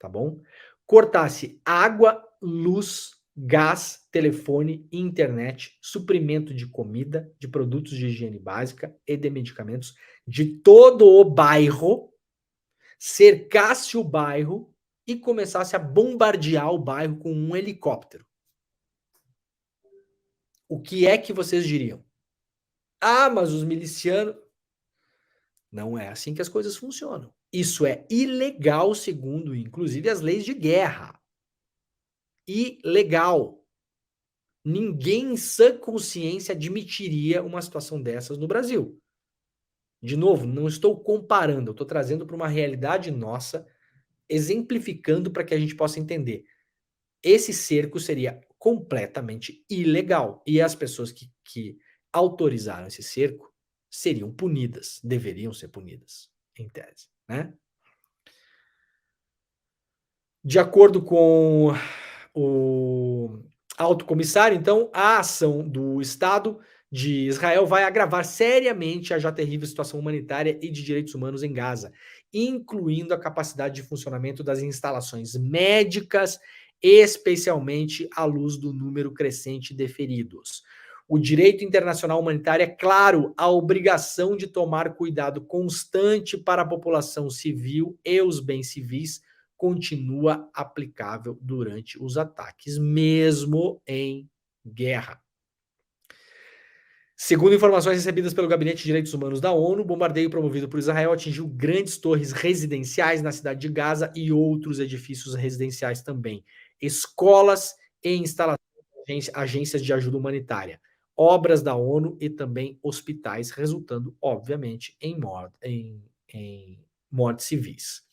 tá bom? Cortasse água, luz, gás, telefone, internet, suprimento de comida, de produtos de higiene básica e de medicamentos de todo o bairro, cercasse o bairro e começasse a bombardear o bairro com um helicóptero. O que é que vocês diriam? Ah, mas os milicianos... Não é assim que as coisas funcionam. Isso é ilegal, segundo, inclusive, as leis de guerra. Ilegal. Ninguém em sã consciência admitiria uma situação dessas no Brasil. De novo, não estou comparando, eu estou trazendo para uma realidade nossa, exemplificando para que a gente possa entender. Esse cerco seria completamente ilegal. E as pessoas que autorizaram esse cerco seriam punidas, deveriam ser punidas, em tese, né? De acordo com o alto comissário, então, a ação do Estado de Israel vai agravar seriamente a já terrível situação humanitária e de direitos humanos em Gaza, incluindo a capacidade de funcionamento das instalações médicas, especialmente à luz do número crescente de feridos. O direito internacional humanitário é claro, a obrigação de tomar cuidado constante para a população civil e os bens civis continua aplicável durante os ataques, mesmo em guerra. Segundo informações recebidas pelo Gabinete de Direitos Humanos da ONU, o bombardeio promovido por Israel atingiu grandes torres residenciais na cidade de Gaza e outros edifícios residenciais também, escolas e instalações de agências de ajuda humanitária, obras da ONU e também hospitais, resultando, obviamente, em mortes civis.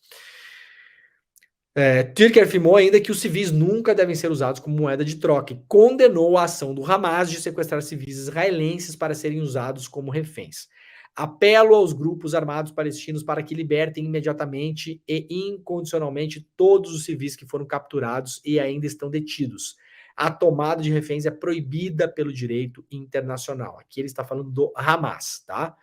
Tirker afirmou ainda que os civis nunca devem ser usados como moeda de troca e condenou a ação do Hamas de sequestrar civis israelenses para serem usados como reféns. Apelo aos grupos armados palestinos para que libertem imediatamente e incondicionalmente todos os civis que foram capturados e ainda estão detidos. A tomada de reféns é proibida pelo direito internacional. Aqui ele está falando do Hamas, tá?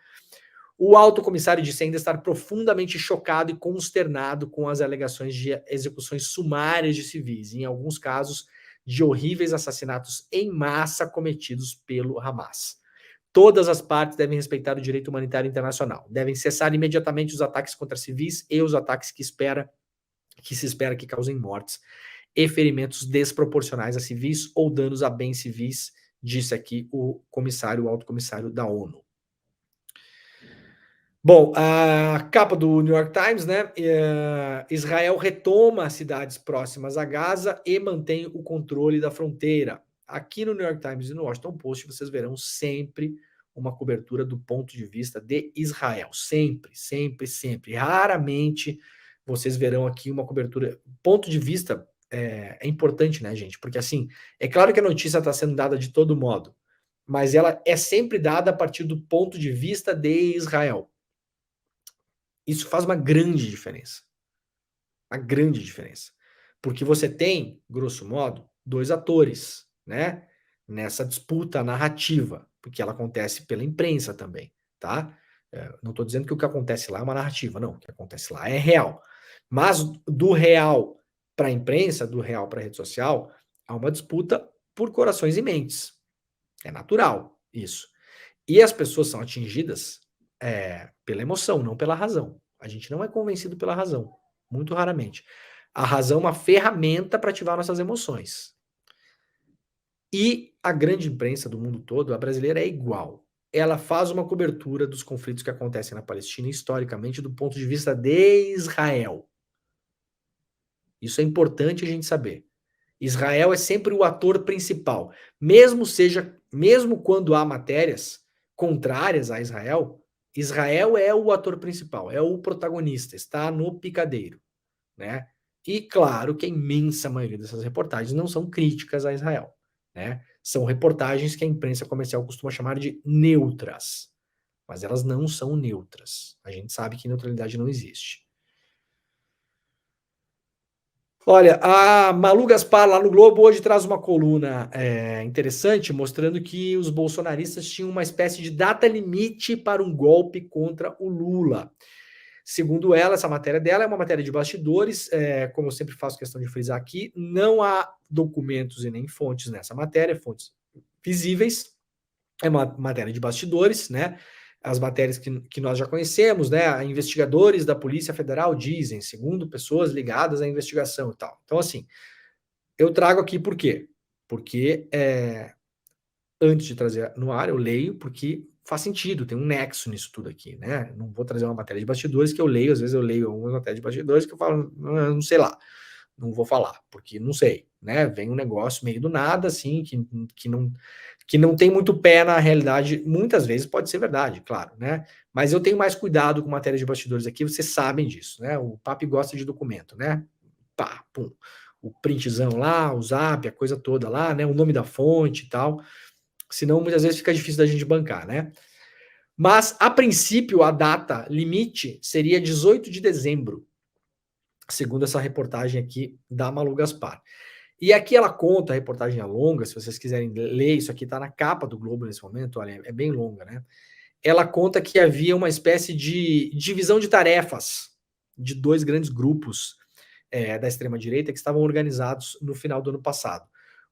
O alto comissário disse ainda estar profundamente chocado e consternado com as alegações de execuções sumárias de civis, em alguns casos de horríveis assassinatos em massa cometidos pelo Hamas. Todas as partes devem respeitar o direito humanitário internacional, devem cessar imediatamente os ataques contra civis e os ataques que se espera que causem mortes e ferimentos desproporcionais a civis ou danos a bens civis, disse aqui o alto comissário da ONU. Bom, a capa do New York Times, né? Israel retoma as cidades próximas a Gaza e mantém o controle da fronteira. Aqui no New York Times e no Washington Post vocês verão sempre uma cobertura do ponto de vista de Israel. Sempre, sempre, sempre. Raramente vocês verão aqui uma cobertura. Ponto de vista é importante, né, gente? Porque assim, é claro que a notícia está sendo dada de todo modo, mas ela é sempre dada a partir do ponto de vista de Israel. Isso faz uma grande diferença. Uma grande diferença. Porque você tem, grosso modo, dois atores, né? Nessa disputa narrativa, porque ela acontece pela imprensa também, tá? Não estou dizendo que o que acontece lá é uma narrativa, não. O que acontece lá é real. Mas do real para a imprensa, do real para a rede social, há uma disputa por corações e mentes. É natural isso. E as pessoas são atingidas pela emoção, não pela razão. A gente não é convencido pela razão, muito raramente. A razão é uma ferramenta para ativar nossas emoções. E a grande imprensa do mundo todo, a brasileira, é igual. Ela faz uma cobertura dos conflitos que acontecem na Palestina historicamente do ponto de vista de Israel. Isso é importante a gente saber. Israel é sempre o ator principal, mesmo quando há matérias contrárias a Israel. Israel é o ator principal, é o protagonista, está no picadeiro, né? E claro que a imensa maioria dessas reportagens não são críticas a Israel, né? São reportagens que a imprensa comercial costuma chamar de neutras, mas elas não são neutras. A gente sabe que neutralidade não existe. Olha, a Malu Gaspar lá no Globo hoje traz uma coluna interessante mostrando que os bolsonaristas tinham uma espécie de data limite para um golpe contra o Lula. Segundo ela, essa matéria dela é uma matéria de bastidores, como eu sempre faço questão de frisar aqui, não há documentos e nem fontes nessa matéria, fontes visíveis, é uma matéria de bastidores, né? As matérias que nós já conhecemos, né? Investigadores da Polícia Federal dizem, segundo pessoas ligadas à investigação e tal. Então, assim, eu trago aqui por quê? Porque antes de trazer no ar, eu leio, porque faz sentido, tem um nexo nisso tudo aqui, né? Não vou trazer uma matéria de bastidores que eu leio, às vezes eu leio algumas matérias de bastidores que eu falo, não sei lá, não vou falar, porque não sei, né? Vem um negócio meio do nada, assim, que não tem muito pé na realidade, muitas vezes pode ser verdade, claro, né? Mas eu tenho mais cuidado com matérias de bastidores aqui, vocês sabem disso, né? O Papi gosta de documento, né? Pá, pum. O printzão lá, o zap, a coisa toda lá, né? O nome da fonte e tal. Senão, muitas vezes fica difícil da gente bancar, né? Mas, a princípio, a data limite seria 18 de dezembro, segundo essa reportagem aqui da Malu Gaspar. E aqui ela conta, a reportagem é longa, se vocês quiserem ler, isso aqui está na capa do Globo nesse momento, olha, é bem longa, né? Ela conta que havia uma espécie de divisão de tarefas de dois grandes grupos da extrema-direita que estavam organizados no final do ano passado.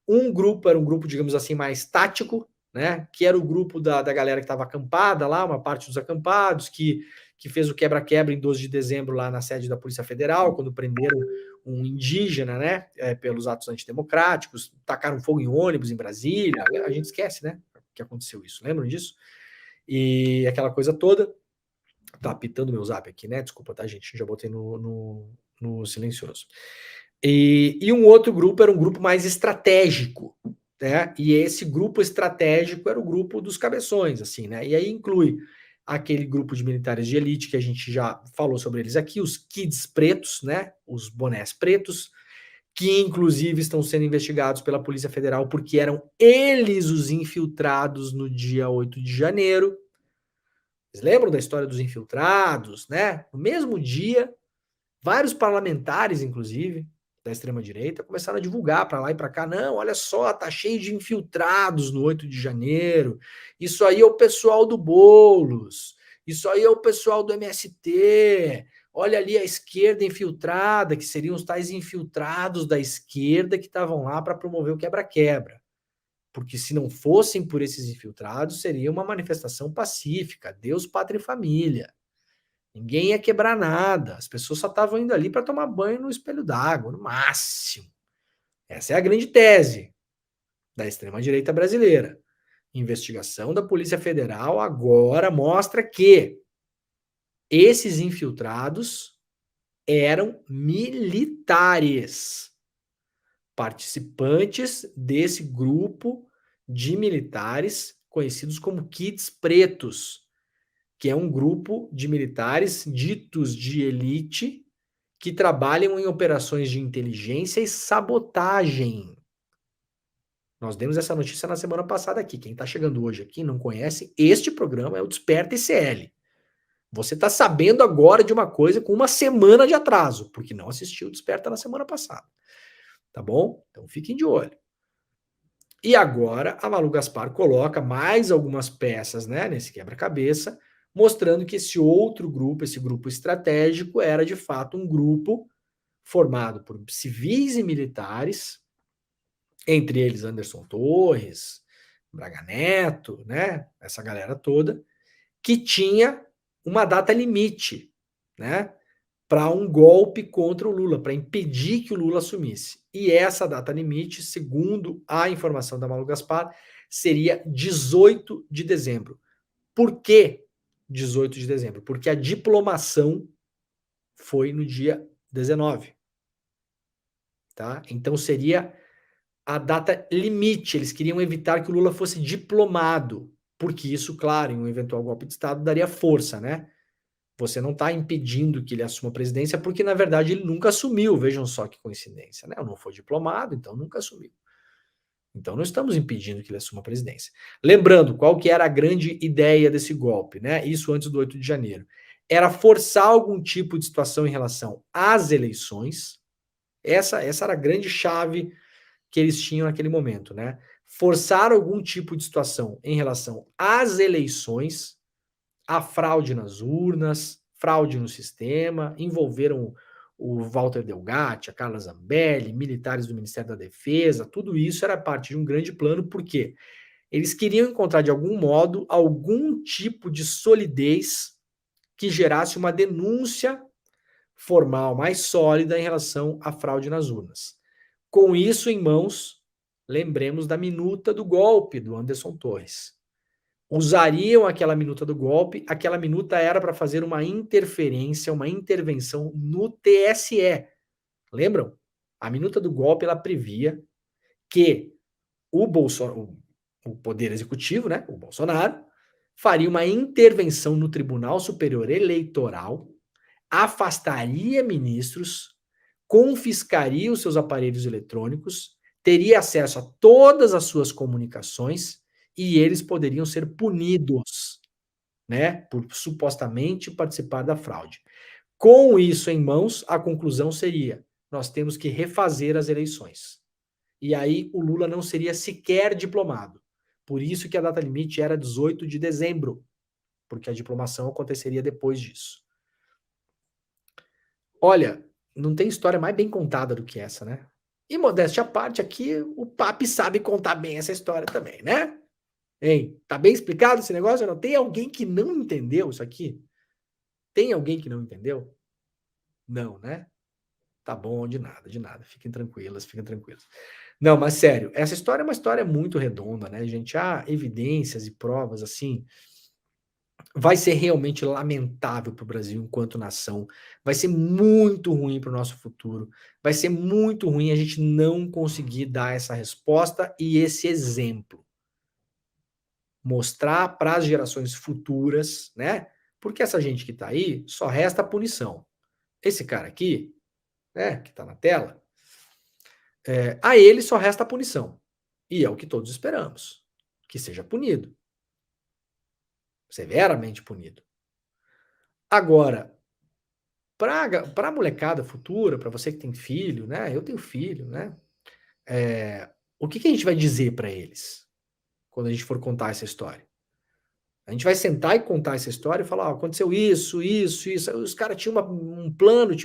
Um grupo era um grupo, digamos assim, mais tático, né? Que era o grupo da galera que estava acampada lá, uma parte dos acampados, que fez o quebra-quebra em 12 de dezembro lá na sede da Polícia Federal, quando prenderam um indígena, né? Pelos atos antidemocráticos, tacaram fogo em ônibus em Brasília. A gente esquece, né? Que aconteceu isso. Lembram disso? E aquela coisa toda. Tá apitando meu zap aqui, né? Desculpa, tá, gente? Já botei no silencioso. E um outro grupo era um grupo mais estratégico, né? E esse grupo estratégico era o grupo dos cabeções, assim, né? E aí inclui aquele grupo de militares de elite que a gente já falou sobre eles aqui, os kids pretos, né? Os bonés pretos, que inclusive estão sendo investigados pela Polícia Federal porque eram eles os infiltrados no dia 8 de janeiro. Vocês lembram da história dos infiltrados, né? No mesmo dia, vários parlamentares, inclusive, da extrema-direita, começaram a divulgar para lá e para cá. Não, olha só, tá cheio de infiltrados no 8 de janeiro. Isso aí é o pessoal do Boulos. Isso aí é o pessoal do MST. Olha ali a esquerda infiltrada, que seriam os tais infiltrados da esquerda que estavam lá para promover o quebra-quebra. Porque se não fossem por esses infiltrados, seria uma manifestação pacífica, Deus, pátria e família. Ninguém ia quebrar nada. As pessoas só estavam indo ali para tomar banho no espelho d'água, no máximo. Essa é a grande tese da extrema-direita brasileira. Investigação da Polícia Federal agora mostra que esses infiltrados eram militares, participantes desse grupo de militares conhecidos como kits pretos, que é um grupo de militares ditos de elite que trabalham em operações de inteligência e sabotagem. Nós demos essa notícia na semana passada aqui. Quem está chegando hoje aqui não conhece, este programa é o Desperta ICL. Você está sabendo agora de uma coisa com uma semana de atraso, porque não assistiu o Desperta na semana passada. Tá bom? Então fiquem de olho. E agora a Malu Gaspar coloca mais algumas peças, né, nesse quebra-cabeça, mostrando que esse outro grupo, esse grupo estratégico, era de fato um grupo formado por civis e militares, entre eles Anderson Torres, Braga Neto, né, essa galera toda, que tinha uma data limite, né, para um golpe contra o Lula, para impedir que o Lula assumisse. E essa data limite, segundo a informação da Malu Gaspar, seria 18 de dezembro. Por que 18 de dezembro? Porque a diplomação foi no dia 19. Tá? Então seria a data limite. Eles queriam evitar que o Lula fosse diplomado, porque isso, claro, em um eventual golpe de Estado daria força, né? Você não está impedindo que ele assuma a presidência, porque na verdade ele nunca assumiu. Vejam só que coincidência, né? Não foi diplomado, então nunca assumiu. Então não estamos impedindo que ele assuma a presidência. Lembrando, qual que era a grande ideia desse golpe, né? Isso antes do 8 de janeiro. Era forçar algum tipo de situação em relação às eleições. Essa era a grande chave que eles tinham naquele momento, né? Forçar algum tipo de situação em relação às eleições, a fraude nas urnas, fraude no sistema, envolveram o Walter Delgatti, a Carla Zambelli, militares do Ministério da Defesa, tudo isso era parte de um grande plano, porque eles queriam encontrar, de algum modo, algum tipo de solidez que gerasse uma denúncia formal mais sólida em relação à fraude nas urnas. Com isso em mãos, lembremos da minuta do golpe do Anderson Torres. usariam aquela minuta do golpe. Aquela minuta era para fazer uma interferência, uma intervenção no TSE. Lembram? A minuta do golpe ela previa que o Poder Executivo, né, o Bolsonaro, faria uma intervenção no Tribunal Superior Eleitoral, afastaria ministros, confiscaria os seus aparelhos eletrônicos, teria acesso a todas as suas comunicações e eles poderiam ser punidos, né, por supostamente participar da fraude. Com isso em mãos, a conclusão seria: nós temos que refazer as eleições. E aí o Lula não seria sequer diplomado. Por isso que a data limite era 18 de dezembro, porque a diplomação aconteceria depois disso. Olha, não tem história mais bem contada do que essa, né? E modéstia à parte, aqui o Papi sabe contar bem essa história também, né? Hein? Tá bem explicado esse negócio? Não tem alguém que não entendeu isso aqui? Tem alguém que não entendeu? Não, né? Tá bom, de nada, de nada. Fiquem tranquilas, fiquem tranquilos. Não, mas sério, essa história é uma história muito redonda, né, gente? Há evidências e provas, assim. Vai ser realmente lamentável para o Brasil enquanto nação. Vai ser muito ruim para o nosso futuro. Vai ser muito ruim a gente não conseguir dar essa resposta e esse exemplo. Mostrar para as gerações futuras, né? Porque essa gente que está aí, só resta a punição. Esse cara aqui, né, que está na tela, a ele só resta a punição. E é o que todos esperamos, que seja punido. Severamente punido. Agora, para a molecada futura, para você que tem filho, né? Eu tenho filho, né? O que a gente vai dizer para eles quando a gente for contar essa história? A gente vai sentar e contar essa história e falar: aconteceu isso, isso, isso. Os caras tinham um plano,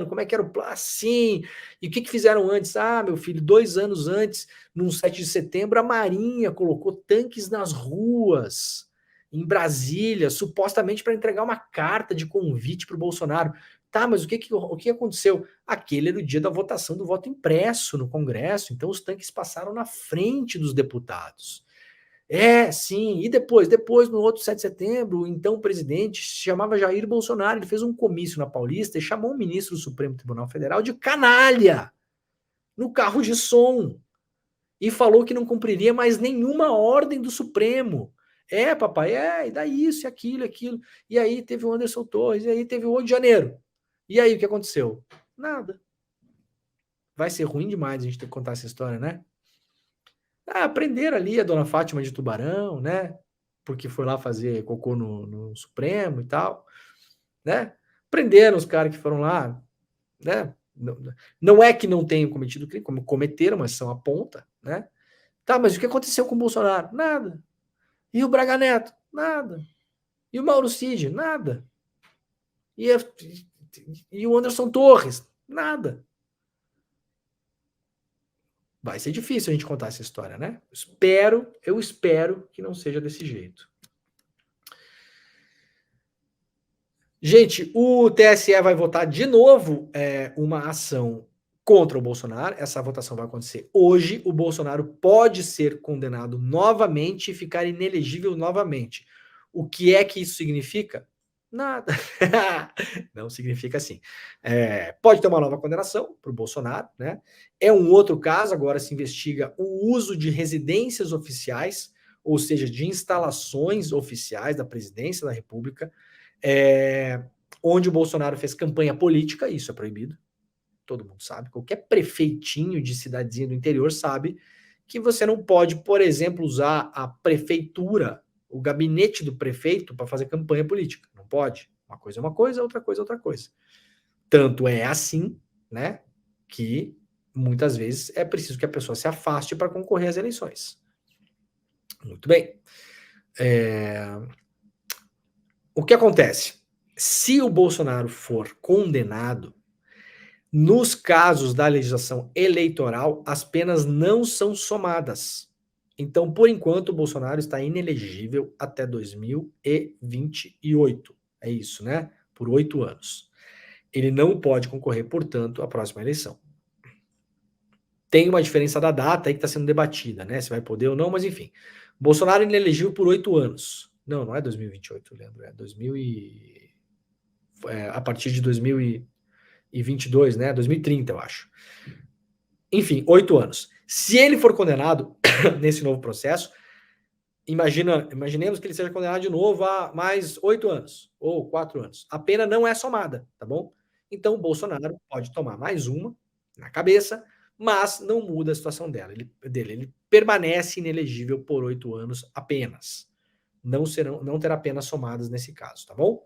como é que era o plano? Assim. E o que fizeram antes? Ah, meu filho, 2 anos antes, num 7 de setembro, a Marinha colocou tanques nas ruas, em Brasília, supostamente para entregar uma carta de convite para o Bolsonaro. Tá, mas o que aconteceu? Aquele era o dia da votação do voto impresso no Congresso, então os tanques passaram na frente dos deputados. Sim. E depois, no outro 7 de setembro, então o presidente se chamava Jair Bolsonaro, ele fez um comício na Paulista e chamou um ministro do Supremo Tribunal Federal de canalha no carro de som e falou que não cumpriria mais nenhuma ordem do Supremo. Papai, e daí isso, e aquilo, aquilo. E aí teve o Anderson Torres, e aí teve o 8 de janeiro. E aí o que aconteceu? Nada. Vai ser ruim demais a gente ter que contar essa história, né? Prenderam ali a dona Fátima de Tubarão, né? Porque foi lá fazer cocô no Supremo e tal, né? Prenderam os caras que foram lá, né? Não é que não tenham cometido crime, como cometeram, mas são a ponta, né? Tá, mas o que aconteceu com o Bolsonaro? Nada. E o Braga Neto? Nada. E o Mauro Cid? Nada. E o Anderson Torres? Nada. Vai ser difícil a gente contar essa história, né? Eu espero que não seja desse jeito. Gente, o TSE vai votar de novo uma ação contra o Bolsonaro. Essa votação vai acontecer hoje. O Bolsonaro pode ser condenado novamente e ficar inelegível novamente. O que é que isso significa? Nada. Não significa assim. Pode ter uma nova condenação para o Bolsonaro, né? É um outro caso, agora se investiga o uso de residências oficiais, ou seja, de instalações oficiais da presidência da República, onde o Bolsonaro fez campanha política. Isso é proibido. Todo mundo sabe. Qualquer prefeitinho de cidadezinha do interior sabe que você não pode, por exemplo, usar a prefeitura, o gabinete do prefeito para fazer campanha política. Não pode. Uma coisa é uma coisa, outra coisa é outra coisa. Tanto é assim, né, que muitas vezes é preciso que a pessoa se afaste para concorrer às eleições. Muito bem. O que acontece? Se o Bolsonaro for condenado, nos casos da legislação eleitoral, as penas não são somadas. Então, por enquanto, o Bolsonaro está inelegível até 2028. É isso, né? Por 8 anos. Ele não pode concorrer, portanto, à próxima eleição. Tem uma diferença da data aí que está sendo debatida, né? Se vai poder ou não, mas enfim. Bolsonaro inelegível por 8 anos. Não é 2028, Leandro. É 2000 e... a partir de 2022, né? 2030, eu acho. Enfim, 8 anos. Se ele for condenado nesse novo processo, imaginemos que ele seja condenado de novo a mais 8 anos ou 4 anos. A pena não é somada, tá bom? Então, o Bolsonaro pode tomar mais uma na cabeça, mas não muda a situação dele. Ele permanece inelegível por 8 anos apenas. Não terá penas somadas nesse caso, tá bom?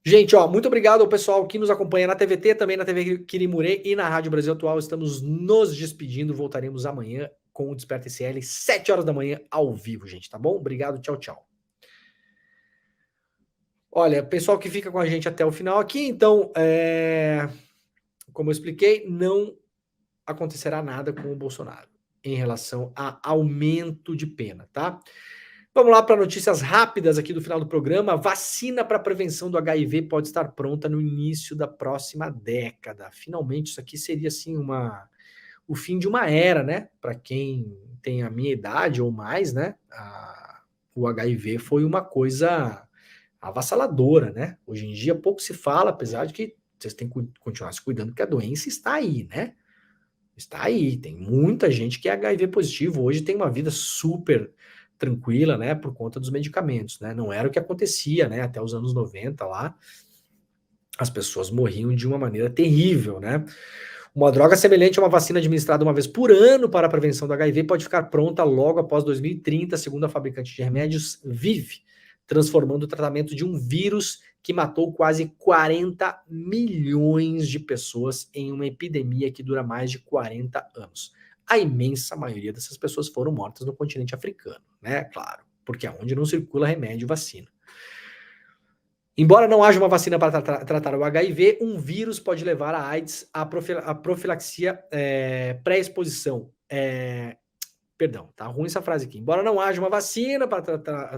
Gente, muito obrigado ao pessoal que nos acompanha na TVT, também na TV Quirimurê e na Rádio Brasil Atual. Estamos nos despedindo, voltaremos amanhã com o Desperta ICL, 7 horas da manhã, ao vivo, gente, tá bom? Obrigado, tchau, tchau. Olha, pessoal que fica com a gente até o final aqui, então, como eu expliquei, não acontecerá nada com o Bolsonaro em relação a aumento de pena, tá? Vamos lá para notícias rápidas aqui do final do programa. Vacina para prevenção do HIV pode estar pronta no início da próxima década. Finalmente, isso aqui seria assim o fim de uma era, né? Para quem tem a minha idade ou mais, né? O HIV foi uma coisa avassaladora, né? Hoje em dia pouco se fala, apesar de que vocês têm que continuar se cuidando, porque a doença está aí, né? Está aí. Tem muita gente que é HIV positivo. Hoje tem uma vida super tranquila, né, por conta dos medicamentos, né, não era o que acontecia, né, até os anos 90 lá, as pessoas morriam de uma maneira terrível, né. Uma droga semelhante a uma vacina administrada uma vez por ano para a prevenção do HIV pode ficar pronta logo após 2030, segundo a fabricante de remédios Vive, transformando o tratamento de um vírus que matou quase 40 milhões de pessoas em uma epidemia que dura mais de 40 anos. A imensa maioria dessas pessoas foram mortas no continente africano, né? Claro, porque é onde não circula remédio e vacina. Embora não haja uma vacina para tratar o HIV, um vírus pode levar a AIDS, a profilaxia pré-exposição. Perdão, tá ruim essa frase aqui. Embora não haja uma vacina para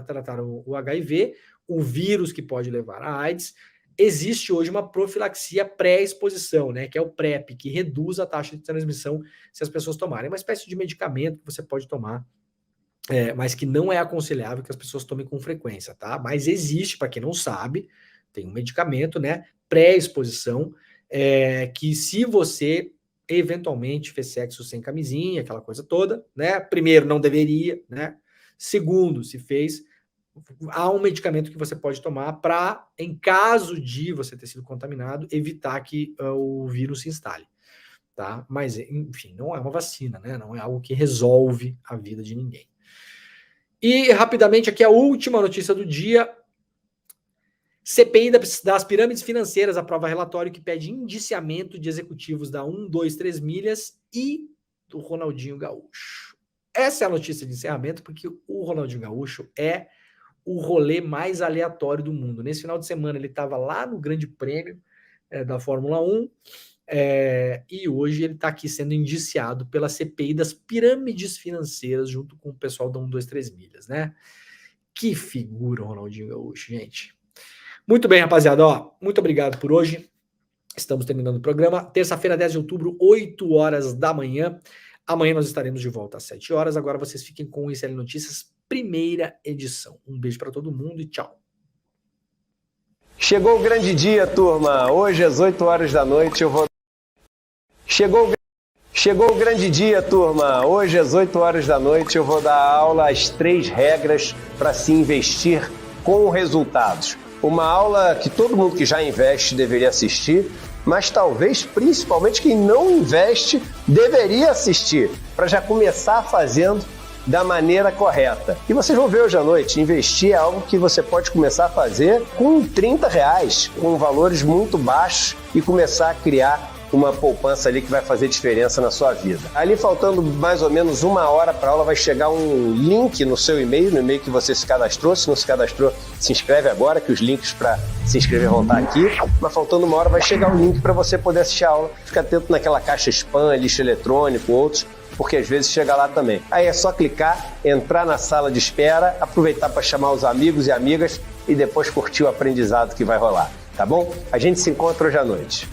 tratar o HIV, o vírus que pode levar a AIDS, existe hoje uma profilaxia pré-exposição, né, que é o PrEP, que reduz a taxa de transmissão se as pessoas tomarem. É uma espécie de medicamento que você pode tomar, mas que não é aconselhável que as pessoas tomem com frequência, tá? Mas existe, para quem não sabe, tem um medicamento, né, pré-exposição, que se você eventualmente fez sexo sem camisinha, aquela coisa toda, né, primeiro, não deveria, né, segundo, se fez, há um medicamento que você pode tomar para, em caso de você ter sido contaminado, evitar que o vírus se instale, tá? Mas, enfim, não é uma vacina, né? Não é algo que resolve a vida de ninguém. E, rapidamente, aqui a última notícia do dia. CPI das pirâmides financeiras aprova relatório que pede indiciamento de executivos da 123 Milhas e do Ronaldinho Gaúcho. Essa é a notícia de encerramento, porque o Ronaldinho Gaúcho é o rolê mais aleatório do mundo. Nesse final de semana ele estava lá no Grande Prêmio da Fórmula 1 e hoje ele está aqui sendo indiciado pela CPI das pirâmides financeiras junto com o pessoal da 123 Milhas, né? Que figura o Ronaldinho Gaúcho, gente. Muito bem, rapaziada. Muito obrigado por hoje. Estamos terminando o programa. Terça-feira, 10 de outubro, 8 horas da manhã. Amanhã nós estaremos de volta às 7 horas. Agora vocês fiquem com o ICL Notícias, primeira edição. Um beijo para todo mundo e tchau. Chegou o grande dia, turma. Hoje às 8 horas da noite eu vou... Chegou o grande dia, turma. Hoje às 8 horas da noite eu vou dar aula as 3 regras para se investir com resultados. Uma aula que todo mundo que já investe deveria assistir, mas talvez principalmente quem não investe deveria assistir, para já começar fazendo da maneira correta. E vocês vão ver hoje à noite, investir é algo que você pode começar a fazer com R$30, com valores muito baixos e começar a criar uma poupança ali que vai fazer diferença na sua vida. Ali faltando mais ou menos 1 hora para a aula vai chegar um link no seu e-mail, no e-mail que você se cadastrou. Se não se cadastrou, se inscreve agora, que os links para se inscrever vão estar aqui. Mas faltando 1 hora vai chegar um link para você poder assistir a aula. Fica atento naquela caixa spam, lixo eletrônico, outros, porque às vezes chega lá também. Aí é só clicar, entrar na sala de espera, aproveitar para chamar os amigos e amigas e depois curtir o aprendizado que vai rolar, tá bom? A gente se encontra hoje à noite.